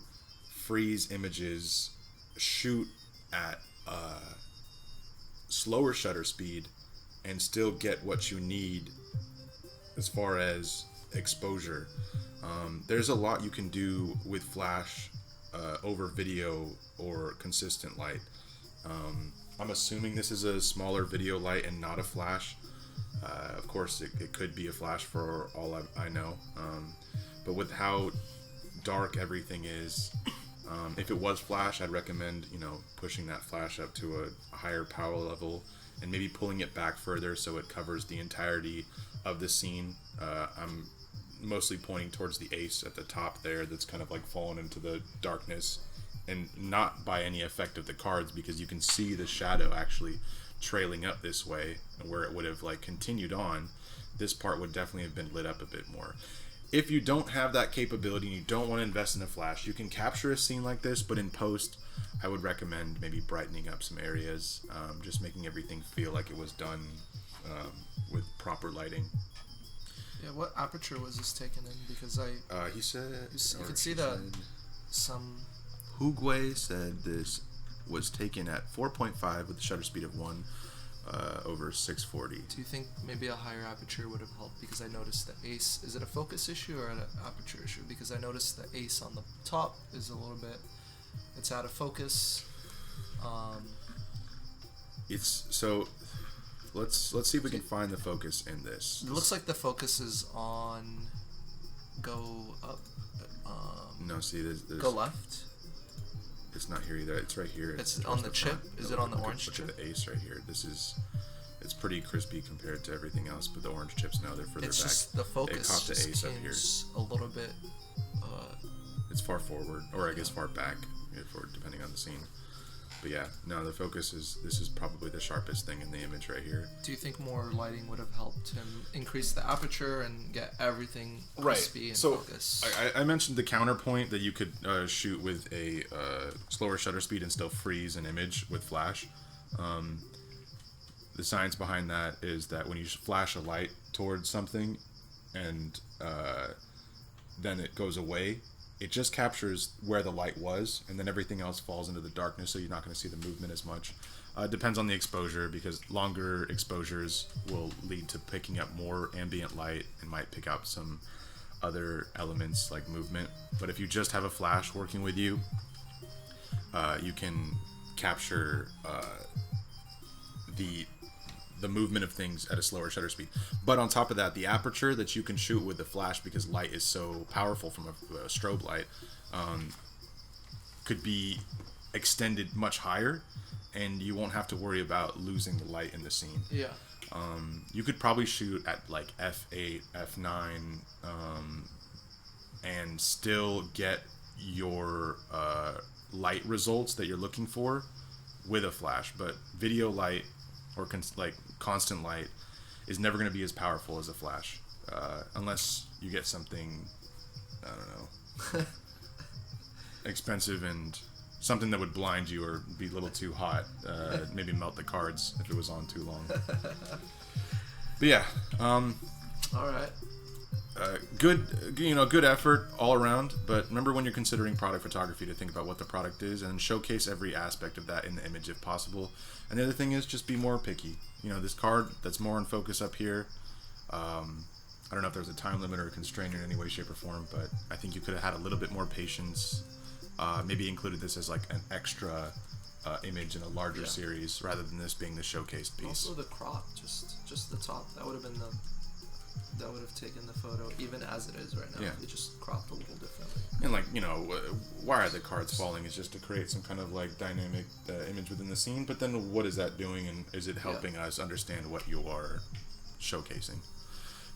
[SPEAKER 2] freeze images, shoot at slower shutter speed, and still get what you need as far as exposure. There's a lot you can do with Flash over video or consistent light. I'm assuming this is a smaller video light and not a flash. Of course, it could be a flash for all I know. But with how dark everything is, if it was flash, I'd recommend, pushing that flash up to a higher power level and maybe pulling it back further so it covers the entirety of the scene. I'm mostly pointing towards the ace at the top there that's kind of like fallen into the darkness, and not by any effect of the cards, because you can see the shadow actually trailing up this way, where it would have like continued on. This part would definitely have been lit up a bit more. If you don't have that capability and you don't want to invest in a flash, you can capture a scene like this, but in post, I would recommend maybe brightening up some areas, just making everything feel like it was done with proper lighting.
[SPEAKER 1] Yeah, what aperture was this taken in? Because
[SPEAKER 2] he said...
[SPEAKER 1] You could see that some...
[SPEAKER 2] Hugway said this was taken at 4.5 with a shutter speed of 1 over 640.
[SPEAKER 1] Do you think maybe a higher aperture would have helped? Because I noticed the ace... Is it a focus issue or an aperture issue? Because I noticed the ace on the top is a little bit... It's out of focus.
[SPEAKER 2] It's... So... Let's see if we can find the focus in this.
[SPEAKER 1] It looks like the focus is on... Go up.
[SPEAKER 2] No, see, there's
[SPEAKER 1] go left.
[SPEAKER 2] It's not here either. It's right here.
[SPEAKER 1] It's on the chip. Is it on the orange
[SPEAKER 2] chip?
[SPEAKER 1] chip?
[SPEAKER 2] Look at the ace right here. It's pretty crispy compared to everything else, but the orange chips now they're further
[SPEAKER 1] it's
[SPEAKER 2] back.
[SPEAKER 1] Just the focus.
[SPEAKER 2] It caught the ace up here.
[SPEAKER 1] A little bit.
[SPEAKER 2] It's far forward, or I guess far back, depending on the scene. But yeah, no, the focus is, this is probably the sharpest thing in the image right here.
[SPEAKER 1] Do you think more lighting would have helped him increase the aperture and get everything crispy and focus?
[SPEAKER 2] I mentioned the counterpoint that you could shoot with a slower shutter speed and still freeze an image with flash. The science behind that is that when you flash a light towards something and then it goes away, it just captures where the light was, and then everything else falls into the darkness, so you're not going to see the movement as much. It depends on the exposure, because longer exposures will lead to picking up more ambient light and might pick up some other elements like movement. But if you just have a flash working with you, you can capture the movement of things at a slower shutter speed. But on top of that, the aperture that you can shoot with the flash, because light is so powerful from a strobe light, could be extended much higher, and you won't have to worry about losing the light in the scene.
[SPEAKER 1] Yeah.
[SPEAKER 2] You could probably shoot at like f8, f9, and still get your light results that you're looking for with a flash. But video light or constant light is never going to be as powerful as a flash, unless you get something, I don't know, expensive and something that would blind you or be a little too hot, maybe melt the cards if it was on too long. But yeah,
[SPEAKER 1] all right.
[SPEAKER 2] Good effort all around. But remember, when you're considering product photography, to think about what the product is and showcase every aspect of that in the image if possible. And the other thing is just be more picky. This card that's more in focus up here. I don't know if there's a time limit or a constraint in any way, shape, or form, but I think you could have had a little bit more patience. Maybe included this as like an extra image in a larger series rather than this being the showcased piece.
[SPEAKER 1] Also the crop, just the top. That would have been that would have taken the photo even as it is right now.
[SPEAKER 2] Yeah.
[SPEAKER 1] It just cropped a little differently.
[SPEAKER 2] And why are the cards falling? Is just to create some kind of like dynamic image within the scene. But then what is that doing, and is it helping us understand what you are showcasing?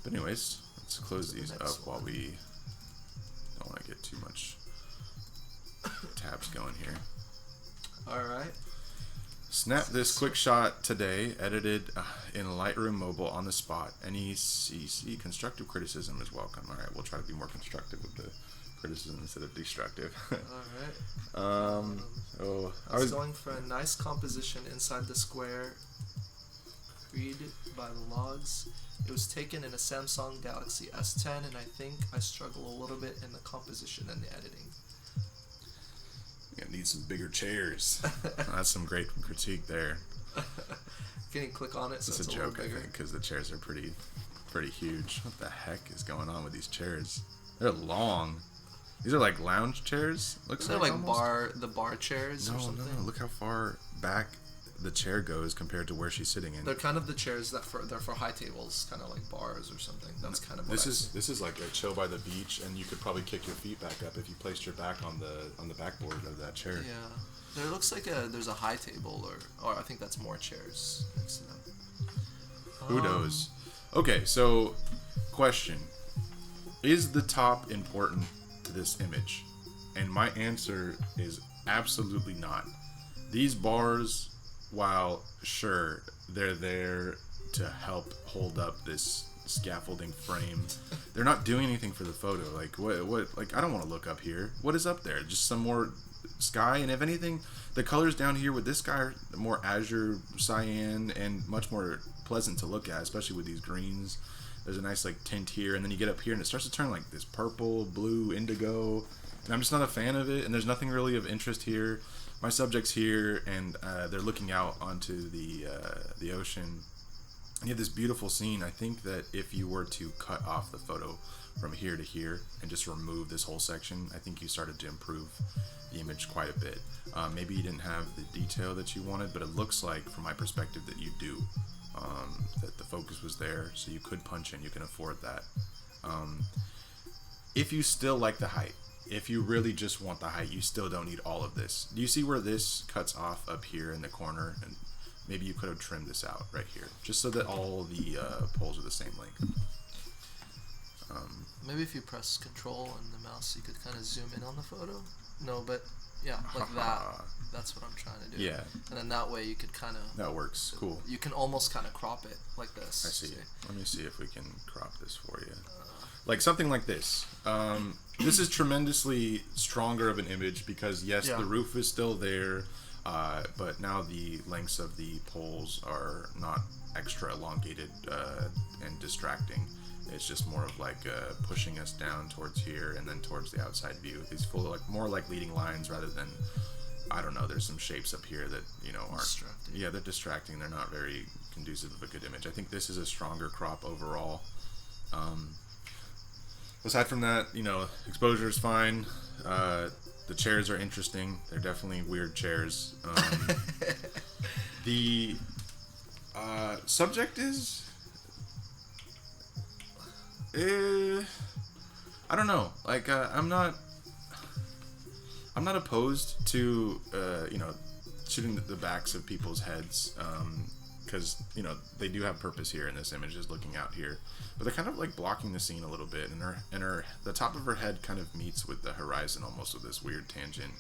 [SPEAKER 2] But anyways, let's close these up while we don't want to get too much tabs going here.
[SPEAKER 1] All right.
[SPEAKER 2] Snap this quick shot today, edited in Lightroom Mobile on the spot. NECC constructive criticism is welcome. All right, we'll try to be more constructive with the criticism instead of destructive.
[SPEAKER 1] All right.
[SPEAKER 2] I was
[SPEAKER 1] going for a nice composition inside the square. read by the logs. It was taken in a Samsung Galaxy S10, and I think I struggle a little bit in the composition and the editing.
[SPEAKER 2] You need some bigger chairs. That's some great critique there.
[SPEAKER 1] Can you click on it so
[SPEAKER 2] it's a
[SPEAKER 1] little
[SPEAKER 2] joke, I
[SPEAKER 1] bigger?
[SPEAKER 2] think, because the chairs are pretty huge. What the heck is going on with these chairs? They're long. These are like lounge chairs. Looks
[SPEAKER 1] They're
[SPEAKER 2] like
[SPEAKER 1] like the bar chairs or something.
[SPEAKER 2] No. Look how far back the chair goes compared to where she's sitting in.
[SPEAKER 1] They're kind of the chairs they're for high tables, kind of like bars or something. That's kind of what
[SPEAKER 2] this is like a chill by the beach, and you could probably kick your feet back up if you placed your back on the backboard of that chair.
[SPEAKER 1] Yeah, there looks like there's a high table or I think that's more chairs next to them.
[SPEAKER 2] Who knows? Okay, so question: is the top important to this image? And my answer is absolutely not. These bars, while sure they're there to help hold up this scaffolding frame, they're not doing anything for the photo. Like what like I don't want to look up here. What is up there? Just some more sky, and if anything, the colors down here with this guy are more azure, cyan, and much more pleasant to look at, especially with these greens. There's a nice like tint here, and then you get up here and it starts to turn like this purple, blue, indigo, and I'm just not a fan of it, and there's nothing really of interest here. My subject's here, and they're looking out onto the ocean. And you have this beautiful scene. I think that if you were to cut off the photo from here to here and just remove this whole section, I think you started to improve the image quite a bit. Maybe you didn't have the detail that you wanted, but it looks like, from my perspective, that you do. That the focus was there, so you could punch in. You can afford that. If you still like the height, if you really just want the height, you still don't need all of this. Do you see where this cuts off up here in the corner? And maybe you could have trimmed this out right here, just so that all the poles are the same length.
[SPEAKER 1] Maybe if you press Control on the mouse, you could kind of zoom in on the photo. No, but yeah, like that. That's what I'm trying to do.
[SPEAKER 2] Yeah.
[SPEAKER 1] And then that way you could kind of...
[SPEAKER 2] That works. Cool.
[SPEAKER 1] You can almost kind of crop it like this.
[SPEAKER 2] I see. Let me see if we can crop this for you. Like something like this. This is tremendously stronger of an image because, yes, the roof is still there, but now the lengths of the poles are not extra elongated and distracting. It's just more of like pushing us down towards here and then towards the outside view. These full like more like leading lines rather than, I don't know, there's some shapes up here that, you know, aren't distracting. Yeah, they're distracting. They're not very conducive of a good image. I think this is a stronger crop overall. Aside from that, you know, exposure is fine. The chairs are interesting. They're definitely weird chairs. The subject is... I don't know. Like, I'm not opposed to, you know, shooting the backs of people's heads, because, you know, they do have purpose here in this image, is looking out here. But they're kind of like blocking the scene a little bit, and the top of her head kind of meets with the horizon almost with this weird tangent.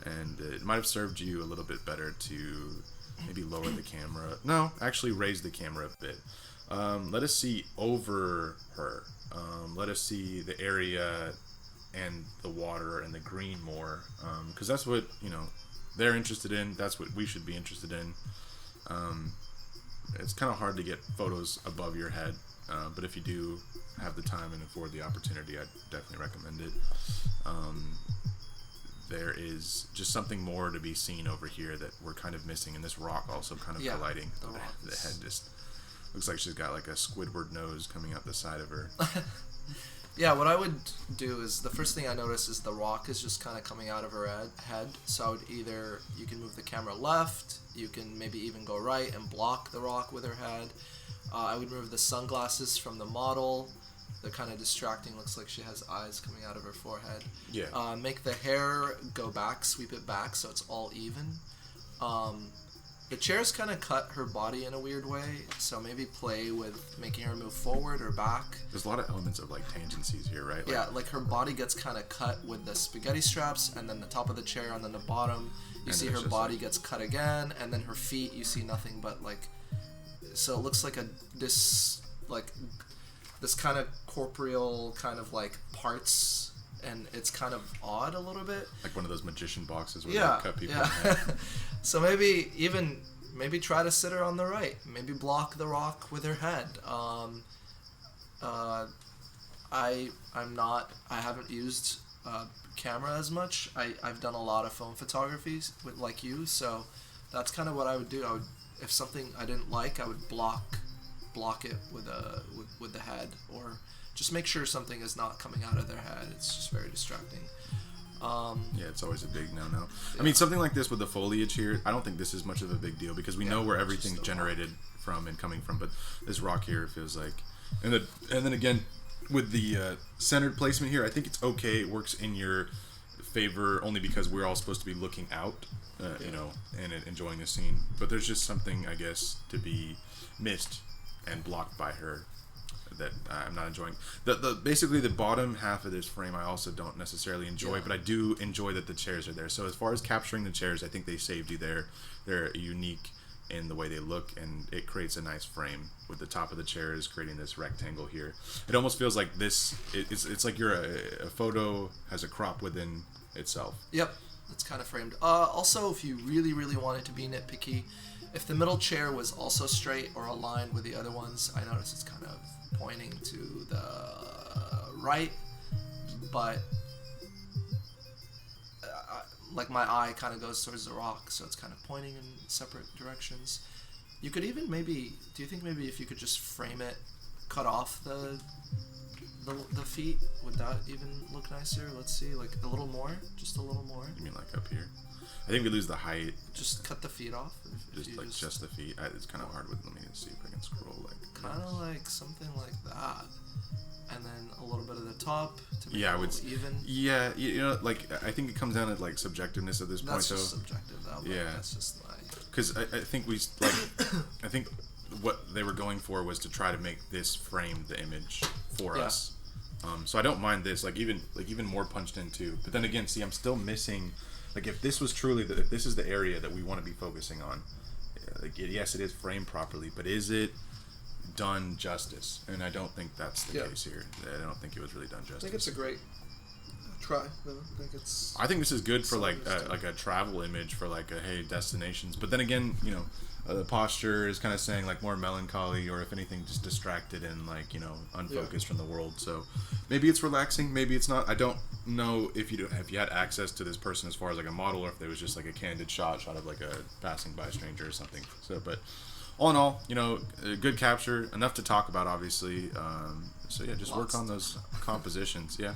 [SPEAKER 2] And it might have served you a little bit better to maybe lower the camera. No, actually raise the camera a bit. Let us see over her. Let us see the area and the water and the green more, because that's what, you know, they're interested in. That's what we should be interested in. It's kind of hard to get photos above your head, but if you do have the time and afford the opportunity, I'd definitely recommend it. There is just something more to be seen over here that we're kind of missing, and this rock also kind of colliding. The head just looks like she's got like a Squidward nose coming out the side of her.
[SPEAKER 1] Yeah, what I would do is, the first thing I notice is the rock is just kind of coming out of her head. So I would either, you can move the camera left, you can maybe even go right and block the rock with her head. I would remove the sunglasses from the model. They're kind of distracting. Looks like she has eyes coming out of her forehead.
[SPEAKER 2] Yeah.
[SPEAKER 1] Make the hair go back, sweep it back so it's all even. The chairs kind of cut her body in a weird way, so maybe play with making her move forward or back.
[SPEAKER 2] There's a lot of elements of like tangencies here, right?
[SPEAKER 1] Yeah, like her body gets kind of cut with the spaghetti straps, and then the top of the chair, and then the bottom. You see her body gets cut again, and then her feet, you see nothing but like. So it looks like this kind of corporeal kind of like parts. And it's kind of odd a little bit.
[SPEAKER 2] Like one of those magician boxes where they cut people in half.
[SPEAKER 1] So maybe even maybe try to sit her on the right. Maybe block the rock with her head. I haven't used camera as much. I've done a lot of phone photography with like you, so that's kind of what I would do. If something I didn't like, I would block it with the head, or just make sure something is not coming out of their head. It's just very distracting.
[SPEAKER 2] Yeah, it's always a big no-no. Yeah. I mean, something like this with the foliage here, I don't think this is much of a big deal because we know where everything's generated from and coming from. But this rock here feels like, and then again with the centered placement here, I think it's okay. It works in your favor only because we're all supposed to be looking out, you know, and enjoying the scene. But there's just something, I guess, to be missed and blocked by her that I'm not enjoying. Basically the bottom half of this frame I also don't necessarily enjoy, but I do enjoy that the chairs are there. So as far as capturing the chairs, I think they saved you there. They're unique in the way they look, and it creates a nice frame with the top of the chairs creating this rectangle here. It almost feels like this, it's like a photo has a crop within itself.
[SPEAKER 1] Yep, it's kind of framed. Also, if you really, really wanted to be nitpicky, if the middle chair was also straight or aligned with the other ones, I notice it's kind of pointing to the right, but like my eye kind of goes towards the rock, so it's kind of pointing in separate directions. You could even maybe, do you think maybe if you could just frame it, cut off the feet, would that even look nicer? Let's see, like a little more, just a little more.
[SPEAKER 2] You mean like up here? I think we lose the height.
[SPEAKER 1] Just cut the feet off.
[SPEAKER 2] Just the feet. It's kind of hard with. Let me see if I can scroll like.
[SPEAKER 1] Kind of like something like that, and then a little bit of the top to make
[SPEAKER 2] it
[SPEAKER 1] a little even.
[SPEAKER 2] Yeah, you know, like I think it comes down to like subjectiveness at this point, though.
[SPEAKER 1] That's just subjective, though. Yeah, that's just like.
[SPEAKER 2] Because I think we like, I think what they were going for was to try to make this frame the image for us. So I don't mind this, like even more punched in too. But then again, see, I'm still missing. Like if this was truly if this is the area that we want to be focusing on, like yes, it is framed properly, but is it done justice? And I don't think that's the case here. I don't think it was really done justice.
[SPEAKER 1] I think it's a great try.
[SPEAKER 2] I think this is good for like a travel image for like destinations. But then again, you know, the posture is kind of saying like more melancholy, or if anything, just distracted and like, you know, unfocused from the world. So maybe it's relaxing, maybe it's not. I don't know if you had access to this person as far as like a model, or if there was just like a candid shot of like a passing by stranger or something. So, but all in all, you know, a good capture, enough to talk about, obviously. So yeah, just work on those compositions. Yeah.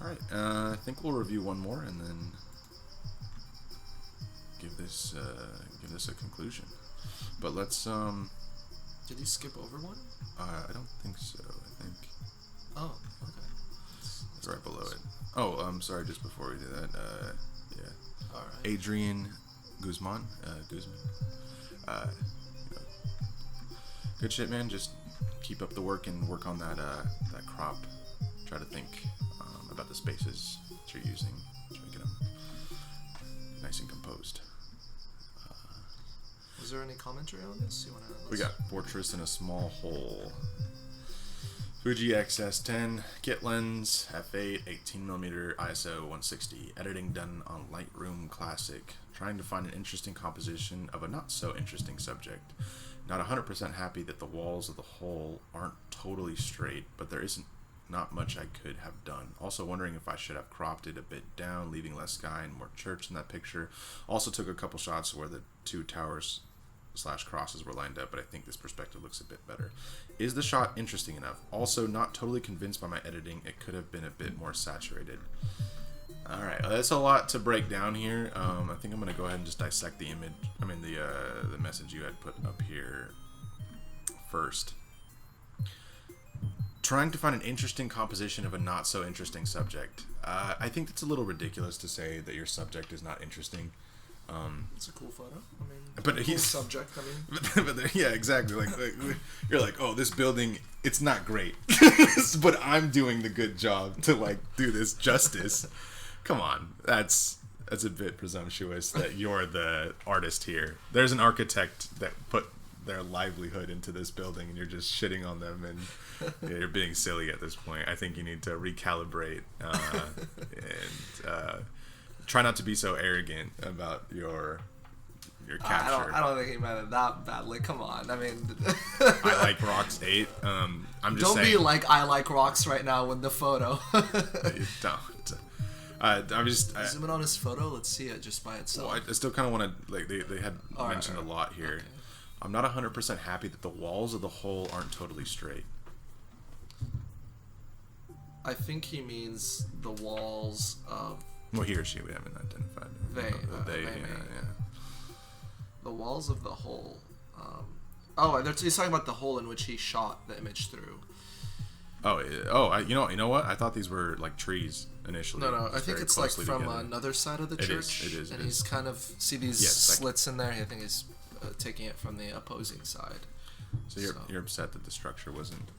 [SPEAKER 2] All right. I think we'll review one more and then give this a conclusion. But let's
[SPEAKER 1] Did you skip over one?
[SPEAKER 2] I don't think so. I think.
[SPEAKER 1] Oh, okay.
[SPEAKER 2] It's right below it. Oh, sorry. Just before we do that, yeah.
[SPEAKER 1] All right.
[SPEAKER 2] Adrian Guzman. Guzman. You know, good shit, man. Just keep up the work and work on that crop. Try to think about the spaces that you're using. Try to get them nice and composed.
[SPEAKER 1] Is there any commentary on this?
[SPEAKER 2] We got Fortress in a Small Hole. Fuji XS10, kit lens, f8, 18mm, ISO 160. Editing done on Lightroom Classic. Trying to find an interesting composition of a not so interesting subject. Not 100% happy that the walls of the hole aren't totally straight, but there isn't not much I could have done. Also wondering if I should have cropped it a bit down, leaving less sky and more church in that picture. Also took a couple shots where the two towers / crosses were lined up, but I think this perspective looks a bit better. Is the shot interesting enough? Also not totally convinced by my editing. It could have been a bit more saturated. Alright, that's a lot to break down here. I think I'm going to go ahead and just dissect the image, the message you had put up here first. Trying to find an interesting composition of a not so interesting subject. I think it's a little ridiculous to say that your subject is not interesting.
[SPEAKER 1] It's a cool photo. I mean,
[SPEAKER 2] but
[SPEAKER 1] cool
[SPEAKER 2] he's
[SPEAKER 1] subject. I mean,
[SPEAKER 2] but yeah, exactly. Like you're like, oh, this building, it's not great, but I'm doing the good job to like do this justice. Come on, that's a bit presumptuous that you're the artist here. There's an architect that put their livelihood into this building, and you're just shitting on them, and you're being silly at this point. I think you need to recalibrate and try not to be so arrogant about your your capture.
[SPEAKER 1] I don't think he meant it that badly. Come on, I mean.
[SPEAKER 2] I like rocks 8. I'm just
[SPEAKER 1] don't
[SPEAKER 2] saying.
[SPEAKER 1] Don't be like I like rocks right now with the photo.
[SPEAKER 2] Don't. I'm just
[SPEAKER 1] zoom in on his photo. Let's see it just by itself.
[SPEAKER 2] Well, I still kind of want to like they had mentioned a lot here. Okay. I'm not 100% happy that the walls of the hole aren't totally straight.
[SPEAKER 1] I think he means the walls of.
[SPEAKER 2] Well, he or she, we haven't identified.
[SPEAKER 1] They.
[SPEAKER 2] Yeah.
[SPEAKER 1] The walls of the hole. He's talking about the hole in which he shot the image through.
[SPEAKER 2] You know what? I thought these were like trees initially.
[SPEAKER 1] No. I think it's like from another side of the church.
[SPEAKER 2] It is.
[SPEAKER 1] And he's kind of see these slits in there. I think he's taking it from the opposing side.
[SPEAKER 2] So you're upset that the structure wasn't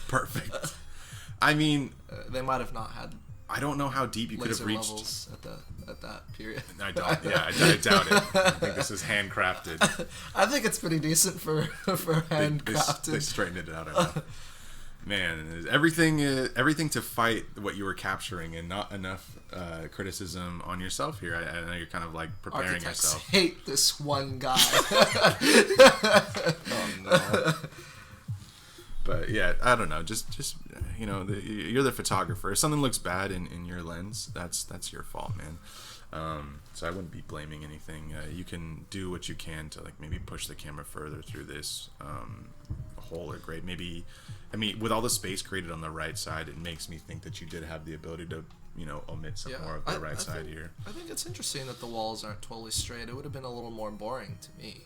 [SPEAKER 2] perfect. I mean,
[SPEAKER 1] they might have not had.
[SPEAKER 2] I don't know how deep you could have reached
[SPEAKER 1] levels at that period.
[SPEAKER 2] I don't. Yeah, I doubt it. I think this is handcrafted.
[SPEAKER 1] I think it's pretty decent for handcrafted.
[SPEAKER 2] They straightened it out enough. Man, everything to fight what you were capturing, and not enough criticism on yourself here. I know you're kind of like preparing
[SPEAKER 1] Architects
[SPEAKER 2] yourself.
[SPEAKER 1] Hate this one guy.
[SPEAKER 2] Oh no. But yeah, I don't know. Just you're the photographer. If something looks bad in your lens, that's your fault, man. So I wouldn't be blaming anything. You can do what you can to like maybe push the camera further through this hole or grate. Maybe, I mean, with all the space created on the right side, it makes me think that you did have the ability to omit some more of the right side here.
[SPEAKER 1] I think it's interesting that the walls aren't totally straight. It would have been a little more boring to me.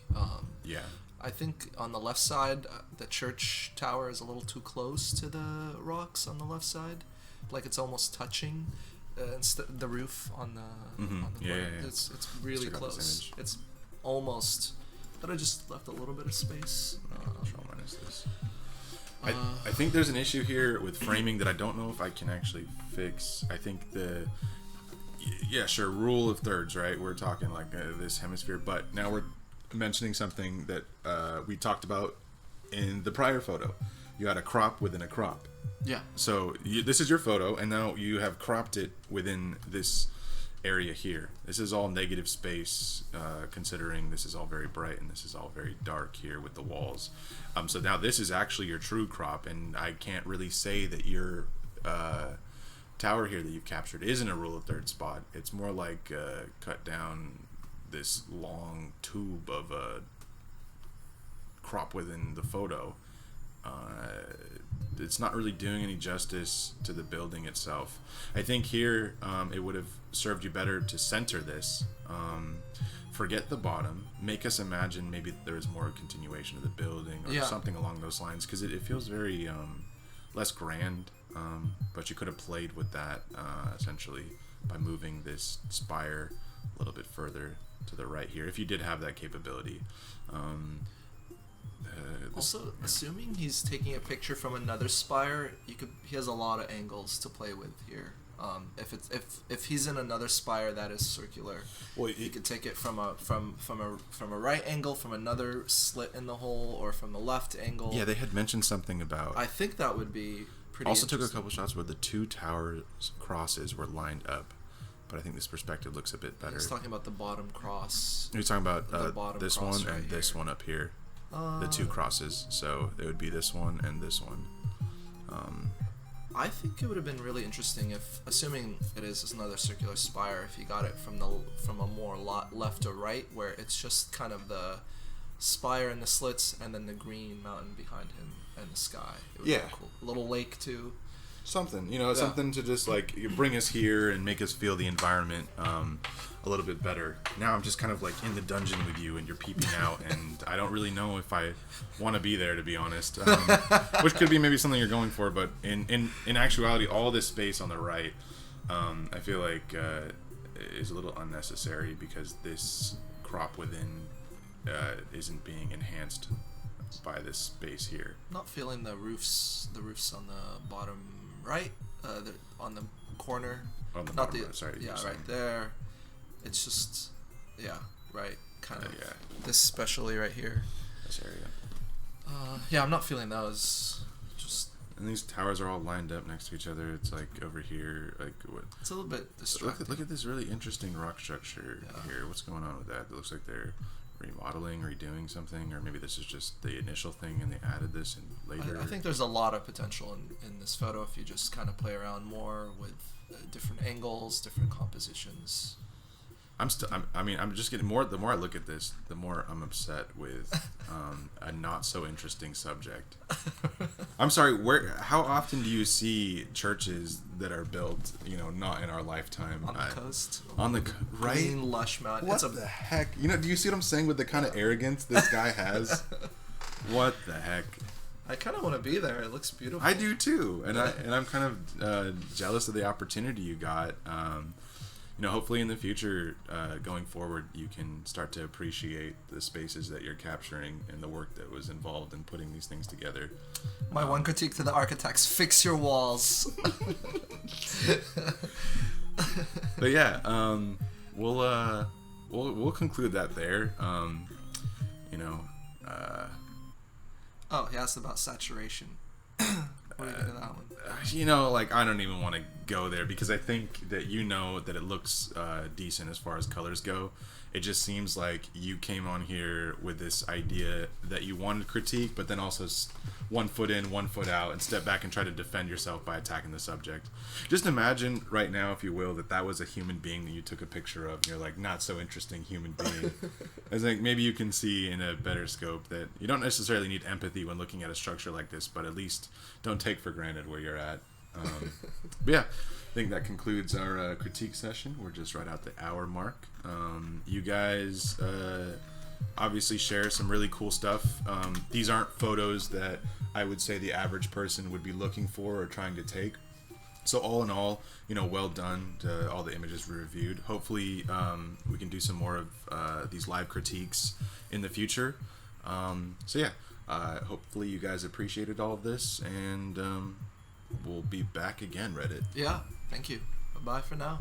[SPEAKER 2] Yeah.
[SPEAKER 1] I think on the left side, the church tower is a little too close to the rocks on the left side. Like it's almost touching the roof on the
[SPEAKER 2] Yeah.
[SPEAKER 1] It's really close. It's almost. But I just left a little bit of space.
[SPEAKER 2] Control minus this. I think there's an issue here with framing that I don't know if I can actually fix. I think rule of thirds, right? We're talking like this hemisphere, but now we're mentioning something that we talked about in the prior photo. You had a crop within a crop.
[SPEAKER 1] Yeah.
[SPEAKER 2] So this is your photo, and now you have cropped it within this area here. This is all negative space, considering this is all very bright and this is all very dark here with the walls. So now this is actually your true crop, and I can't really say that your tower here that you've captured isn't a rule of thirds spot. It's more like cut down this long tube of a crop within the photo. It's not really doing any justice to the building itself. I think here it would have served you better to center this. Forget the bottom. Make us imagine maybe there is more continuation of the building or something along those lines, because it feels very less grand. But you could have played with that essentially by moving this spire a little bit further to the right here, if you did have that capability.
[SPEAKER 1] Assuming he's taking a picture from another spire, he has a lot of angles to play with here. If he's in another spire that is circular, he could take it from a right angle, from another slit in the hole, or from the left angle.
[SPEAKER 2] Yeah, they had mentioned something about.
[SPEAKER 1] I think that would be pretty.
[SPEAKER 2] Also took a couple shots where the two towers crosses were lined up, but I think this perspective looks a bit better.
[SPEAKER 1] He's talking about the bottom cross.
[SPEAKER 2] You're talking about this one right and here. This one up here. The two crosses, so it would be this one and this one.
[SPEAKER 1] I think it would have been really interesting if, assuming it is another circular spire, if you got it from a more left or right, where it's just kind of the spire and the slits, and then the green mountain behind him and the sky. It would be cool. A little lake too.
[SPEAKER 2] Something, something to just like bring us here and make us feel the environment a little bit better. Now I'm just kind of like in the dungeon with you, and you're peeping out, and I don't really know if I want to be there, to be honest. Which could be maybe something you're going for, but in actuality, all this space on the right, I feel like is a little unnecessary, because this crop within isn't being enhanced by this space here.
[SPEAKER 1] Not feeling the roofs on the bottom right, on the corner.
[SPEAKER 2] On the bottom right, sorry.
[SPEAKER 1] Yeah, right there. It's just, right, kind of. Yeah. This especially right here.
[SPEAKER 2] This area.
[SPEAKER 1] I'm not feeling those. Just
[SPEAKER 2] And these towers are all lined up next to each other. It's like over here, like what?
[SPEAKER 1] It's a little bit distracting.
[SPEAKER 2] Look at this really interesting rock structure here. What's going on with that? It looks like they're remodeling, redoing something, or maybe this is just the initial thing and they added this in later.
[SPEAKER 1] I think there's a lot of potential in this photo if you just kind of play around more with different angles, different compositions.
[SPEAKER 2] I'm just getting more. The more I look at this, the more I'm upset with a not so interesting subject. I'm sorry. How often do you see churches that are built, not in our lifetime
[SPEAKER 1] on the coast?
[SPEAKER 2] Right?
[SPEAKER 1] Green, lush mountain.
[SPEAKER 2] What the heck? Do you see what I'm saying with the kind of arrogance this guy has? What the heck?
[SPEAKER 1] I kind of want to be there. It looks beautiful.
[SPEAKER 2] I do too, and I'm kind of jealous of the opportunity you got. Hopefully in the future, going forward, you can start to appreciate the spaces that you're capturing and the work that was involved in putting these things together.
[SPEAKER 1] My one critique to the architects: fix your walls.
[SPEAKER 2] But yeah, we'll conclude that there.
[SPEAKER 1] Oh, he asked about saturation. What do you think of that one?
[SPEAKER 2] I don't even want to go there because I think that that it looks decent as far as colors go. It just seems like you came on here with this idea that you wanted critique, but then also 1 foot in, 1 foot out, and step back and try to defend yourself by attacking the subject. Just imagine right now, if you will, that was a human being that you took a picture of, and you're like, not so interesting human being. I think maybe you can see in a better scope that you don't necessarily need empathy when looking at a structure like this, but at least don't take for granted where you're at. But yeah, I think that concludes our critique session. We're just right at the hour mark. You guys obviously share some really cool stuff. These aren't photos that I would say the average person would be looking for or trying to take. So all in all, well done to all the images we reviewed. Hopefully we can do some more of these live critiques in the future. So yeah, hopefully you guys appreciated all of this, and we'll be back again, Reddit.
[SPEAKER 1] Yeah, thank you. Bye-bye for now.